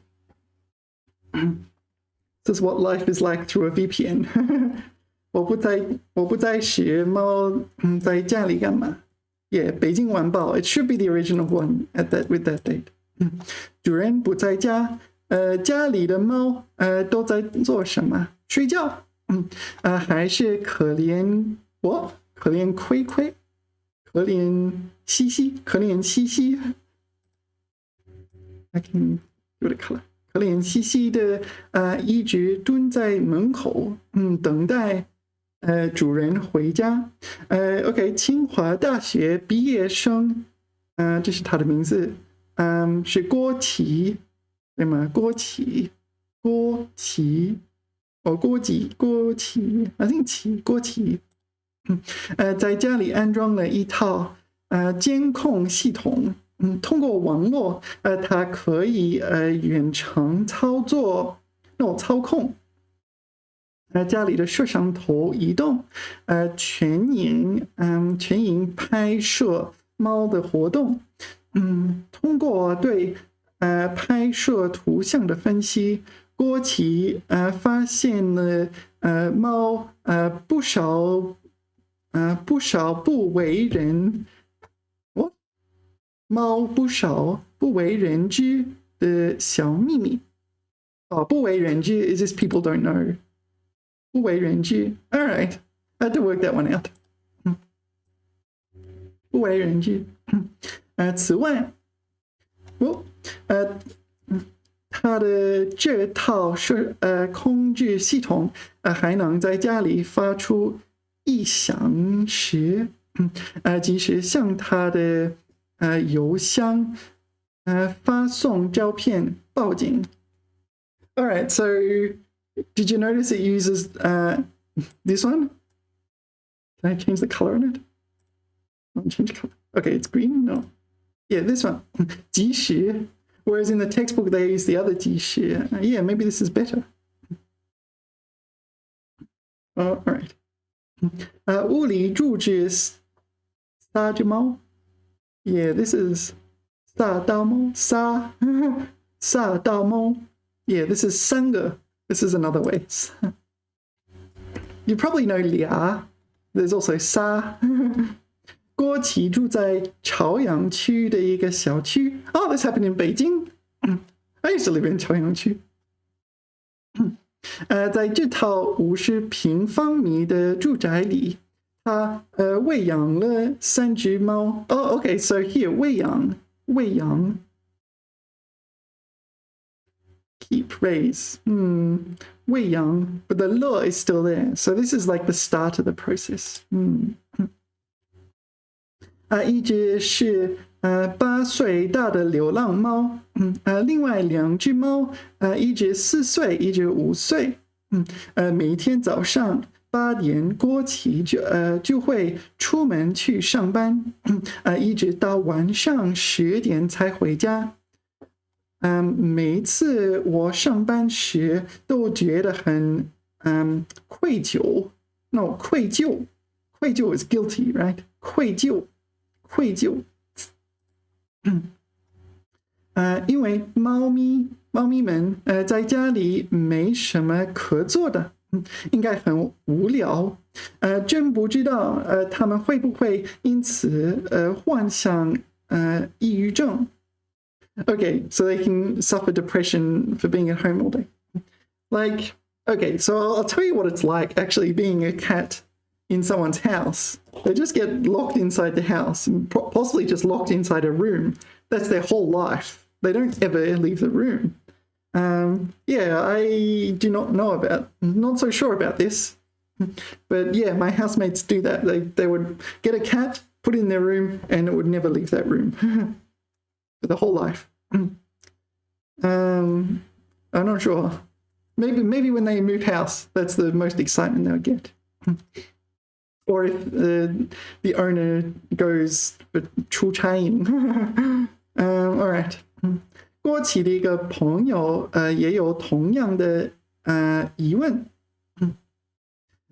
This is what life is like through a VPN. 我不在时，猫在家里干嘛？ Yeah, 北京晚报. It should be the original one with that date. 主人不在家，家里的猫都在做什么？睡觉。还是可怜我，可怜亏亏，可怜兮兮，可怜兮兮。I can give it a color. 可怜兮兮的一直蹲在门口，等待主人回家。OK， 清华大学毕业生，这是他的名字，是郭琦，对吗？郭琦，哦，郭琦 ，I think 郭琦，在家里安装了一套监控系统。通过网络，它可以远程操控家里的摄像头移动，全影拍摄猫的活动。通过对拍摄图像的分析，郭琦发现了猫不少不为人。猫不少不为人知的小秘密。哦，不为人知 is this people don't know. 不为人知 All right, I had to work that one out. 不为人知。此外，它的这套控制系统还能在家里发出异响时，及时向它的邮箱发送照片报警。All right, so did you notice it uses this one? Can I change the color on it? I'll change color. Okay, it's green. No. Yeah, this one. 及时. Whereas in the textbook they use the other 及时. Yeah, maybe this is better. All right. 物理注释撒只猫。Yeah, this is 撒到猫撒到猫 Yeah, this is 三个 This is another way. You probably know 俩 There's also 沙郭琦住在朝阳区的一个小区 Oh, this happened in Beijing. I used to live in 朝阳区在这套50平方米的住宅里他喂养了3只猫。Oh, okay, so here 喂养 keep raise 喂养 but the le is still there. So this is like the start of the process. 一只是8岁大的流浪猫，另外2只猫，一只4岁，一只5岁。每一天早上8点，郭琦就会出门去上班，一直到晚上10点才回家。每一次我上班时都觉得很愧疚。No, 愧疚 is guilty, right? 愧疚。因为猫咪们在家里没什么可做的，应该很无聊。真不知道他们会不会因此患上抑郁症。Okay, so they can suffer depression for being at home all day. Like, okay, so I'll tell you what it's like actually being a cat in someone's house. They just get locked inside the house and possibly just locked inside a room. That's their whole life. They don't ever leave the room. Yeah, I do not so sure about this. But yeah, my housemates do that. They would get a cat, put it in their room, and it would never leave that room for the whole life. I'm not sure. Maybe when they move house, that's the most excitement they'll get. Or if the owner goes for 出差. All right. 郭琦的一个朋友也有同样的疑问。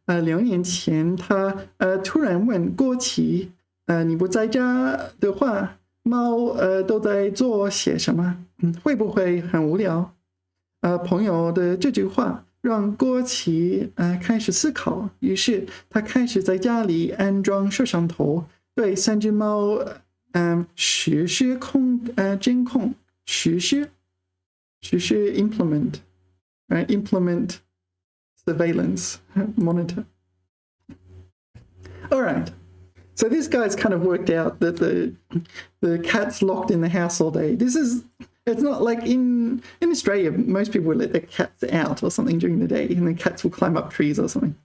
2年前他突然问郭琦你不在家的话猫都在做些什么会不会很无聊朋友的这句话让郭琦开始思考于是他开始在家里安装摄像头对3只猫实施监控实施 implement right implement surveillance monitor. All right. So this guy's kind of worked out that the cat's locked in the house all day. It's not like in Australia, most people would let their cats out or something during the day, and the cats will climb up trees or something.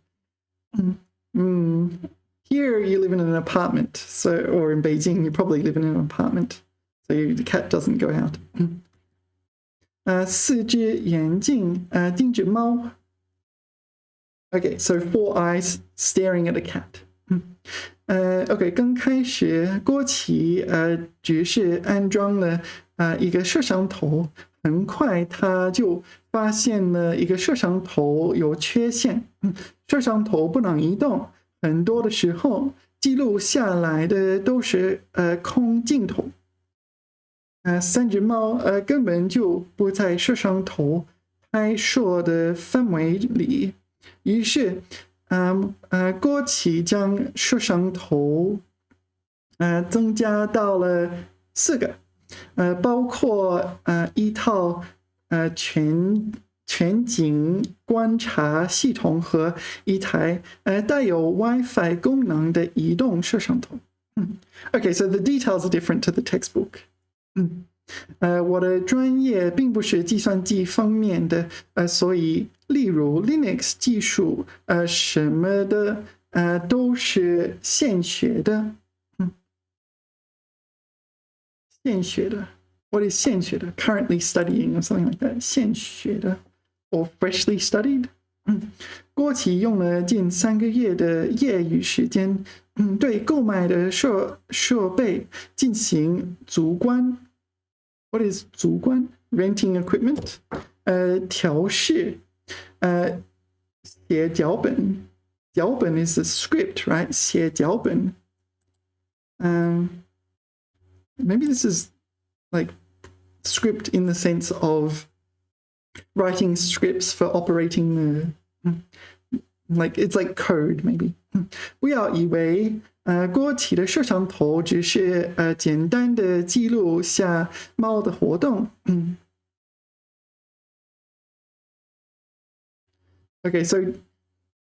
Here you live in an apartment, or in Beijing you probably live in an apartment, so the cat doesn't go out. 4只眼睛盯着猫 Okay, so 4 eyes staring at a cat. OK, 刚开始郭琦只是安装了一个摄像头，很快他就发现了一个摄像头有缺陷，摄像头不能移动，很多的时候记录下来的都是空镜头。3只猫根本就不在摄像头拍摄的范围里，于是郭琦将摄像头增加到了4个，包括一套全景观察系统和一台带有 Wi-Fi 功能的移动摄像头。Okay, so the details are different to the textbook. 我的专业并不是计算机方面的，所以例如 Linux 技术什么的都是现学的。现学的 What is 现学的 Currently studying or something like that. 现学的 or freshly studied. 郭琦用了近3个月的业余时间，对购买的设备进行足观。What is 足观 Renting equipment. 调试写脚本 is a script, right? 写脚本 maybe this is like script in the sense of writing scripts for operating like it's like code maybe. 不要以为郭琦的摄像头只是简单的记录下猫的活动。Okay, so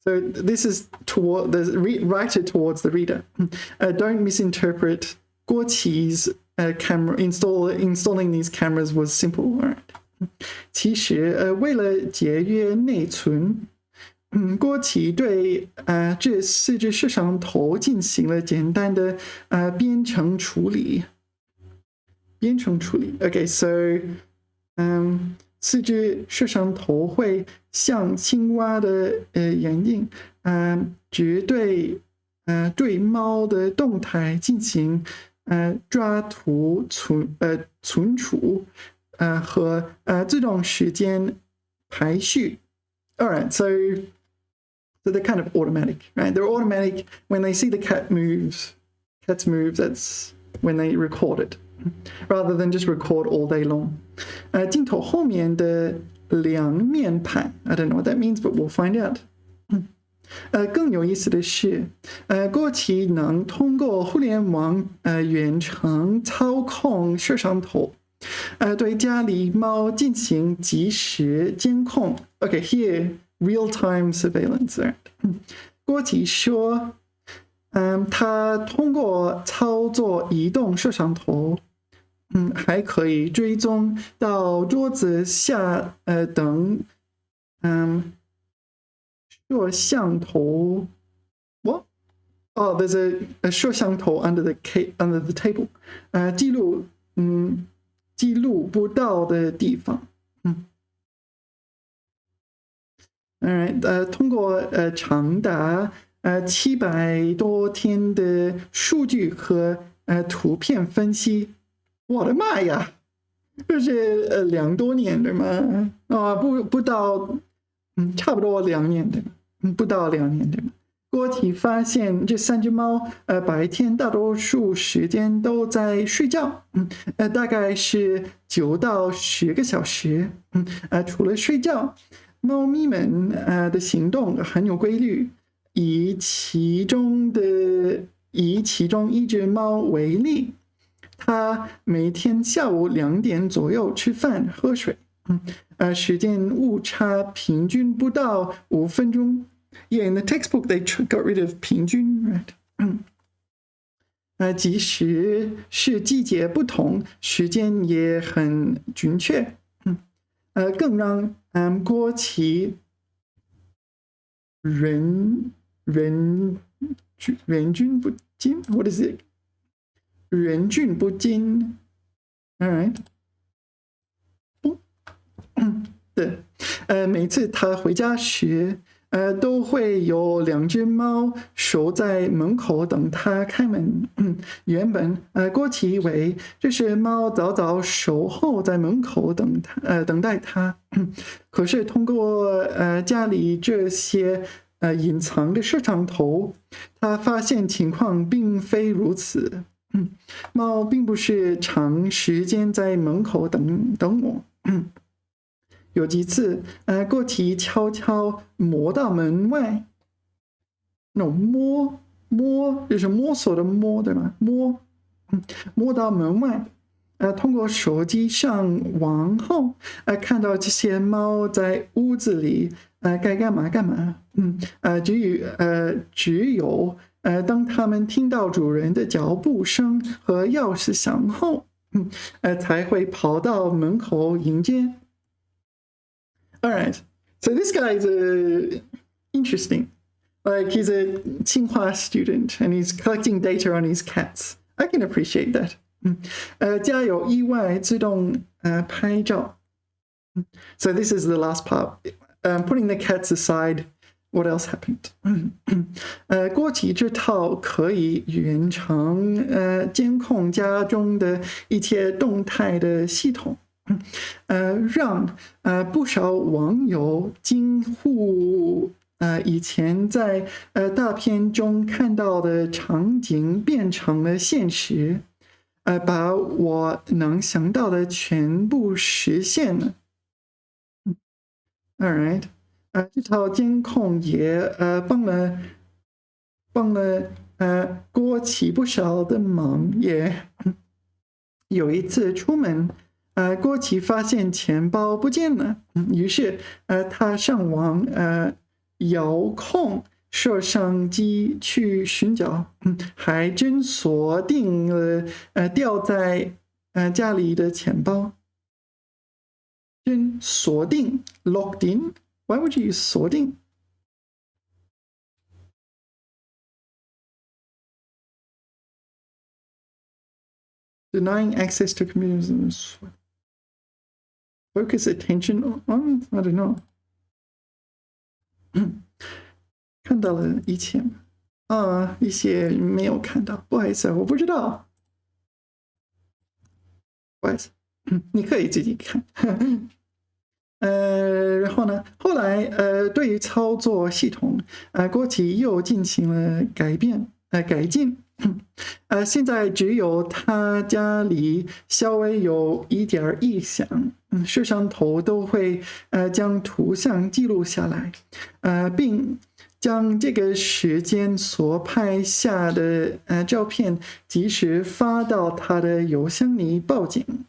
this is toward the writer towards the reader. Don't misinterpret. 郭琦camera installing these cameras was simple. All right. 其实为了节约内存，郭琦对这4只摄像头进行了简单的编程处理。Okay, so 4只摄像头会像青蛙的眼睛，只对猫的动态进行抓图存储和自动时间排序。All right, so they're kind of automatic, right? They're automatic when they see the cats move. That's when they record it, rather than just record all day long. 镜头后面的两面盘 I don't know what that means, but we'll find out. 更有意思的是，过期能通过互联网远程操控摄像头，对家里猫进行即时监控。Okay, here real-time surveillance. Right? 郭奇说，他通过操作移动摄像头，还可以追踪到桌子下等，摄像头 What? Oh, there's a 摄像头 under the table. 记录不到的地方。通过长达700多天的数据和图片分析，我的妈呀，这是2多年对吗？不到，差不多2年对吗？不到2年对吗？郭体发现这3只猫白天大多数时间都在睡觉，大概是9到10个小时。除了睡觉，猫咪们的行动很有规律。以其中一只猫为例，它每天下午2点左右吃饭喝水，时间误差平均不到5分钟。Yeah, in the textbook they got rid of 平均 right? 即使是季节不同，时间也很准确。更让郭奇人均不惊 What is it? 人均不惊 All right. 对，每次他回家时，都会有2只猫守在门口等他开门。原本郭奇以为这是猫早早守候在门口等待他，可是通过家里这些隐藏的摄像头，他发现情况并非如此。猫并不是长时间在门口等我。有几次，郭奇悄悄摸到门外，那种摸就是摸索的摸，对吗？摸到门外，通过手机上网后，看到这些猫在屋子里，该干嘛干嘛。只有当他们听到主人的脚步声和钥匙响后，才会跑到门口迎接。All right, so this guy is interesting. Like he's a Tsinghua student and he's collecting data on his cats. I can appreciate that. 家有意外自动拍照。So this is the last part. Putting the cats aside, what else happened? 郭奇这套可以远程监控家中的一切动态的系统。让不少网友惊呼，以前在大片中看到的场景变成了现实，把我能想到的全部实现了。All right，这套监控也帮了郭奇不少的忙，也有一次出门。郭奇发现钱包不见了，于是他上网遥控摄像机去寻找，还真锁定了掉在家里的钱包。真锁定 locked in? Why would you use 锁定？Denying access to computers. focus attention on? I don't know. 看到了一些一些没有看到，不好意思，我不知道。不好意思，你可以自己看。然后呢，后来对于操作系统，国企又进行了改进。现在只有他家里稍微有一点异响，摄像头都会将图像记录下来，并将这个时间所拍下的照片及时发到他的邮箱里报警。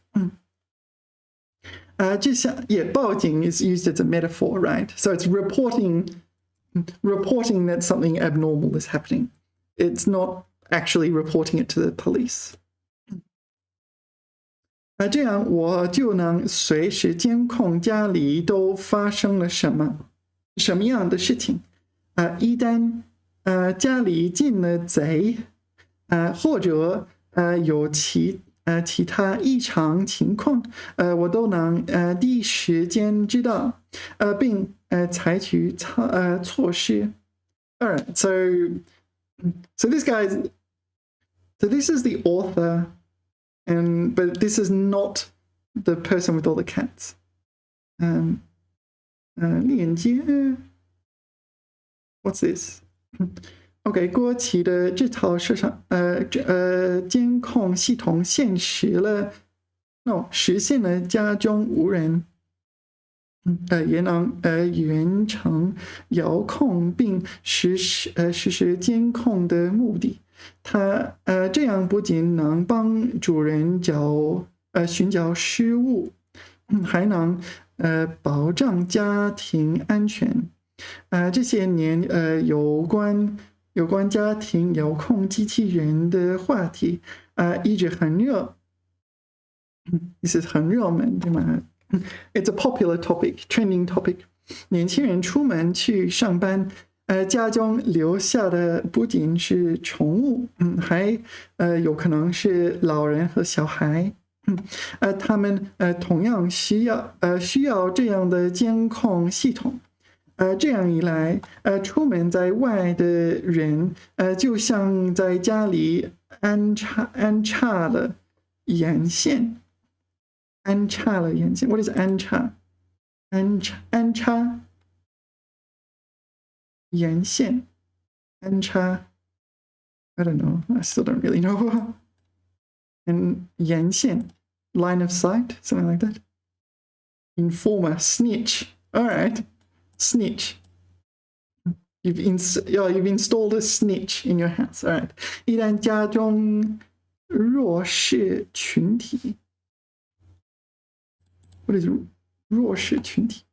就像报警 is used as a metaphor, right? So it's reporting that something abnormal is happening. It's not actually reporting it to the police. 这样我就能随时监控家里都发生了什么样的事情。一旦家里进了贼，或者有其他异常情况，我都能第一时间知道，并采取措施。All right, so this is the author, but this is not the person with all the cats. 链接 ，What's this? OK， 国企的这套监控系统实现了家中无人，也能远程遥控并实时监控的目的。它这样不仅能帮主人寻找失物，还能保障家庭安全。这些年有关家庭遥控机器人的话题一直很热。This is 很热门，对吗？It's a popular topic, trending topic. 年轻人出门去上班，家中留下的不仅是宠物，还有可能是老人和小孩。他们同样需要这样的监控系统。这样一来，出门在外的人，就像在家里安插了眼线。What is 安插？安插眼线。安插 I don't know. I still don't really know. And 眼线 line of sight, something like that. Informer, snitch. All right. Snitch. You've installed a snitch in your house. All right. 一旦家中弱势群体 What is 弱势群体？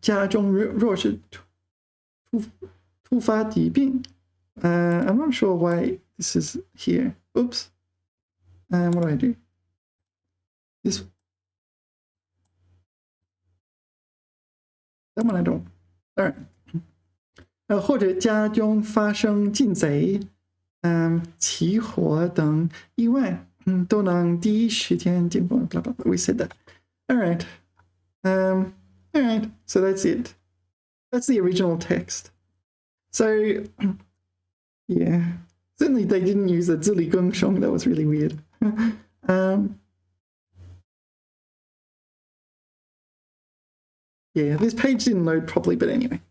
家中弱势突发疾病。I'm not sure why this is here. Oops. What do I do? This. That one I don't. All right. 或者家中发生进贼、起火等意外，都能第一时间监控。Blah blah blah. We said that. All right. All right. So that's it. That's the original text. So, yeah. Certainly they didn't use the 自力更生. That was really weird. Yeah, this page didn't load properly, but anyway.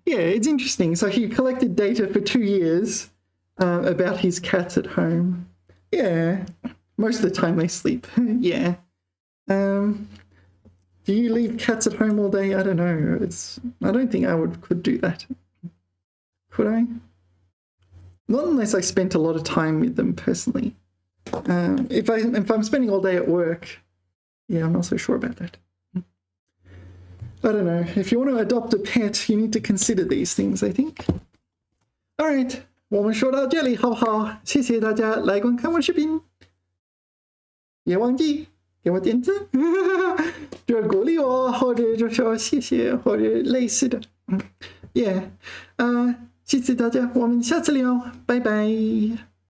Yeah, it's interesting. So he collected data for 2 years about his cats at home. Yeah, most of the time they sleep. Yeah. Do you leave cats at home all day? I don't know. I don't think I could do that. Could I? Not unless I spent a lot of time with them personally. If I'm spending all day at work, yeah, I'm not so sure about that. I don't know. If you want to adopt a pet, you need to consider these things, I think. All right. 我们说到这里好不好？谢谢大家来观看我视频，别忘记给我点赞，就是鼓励我，或者就说谢谢，或者类似的。谢谢大家，我们下次聊，拜拜。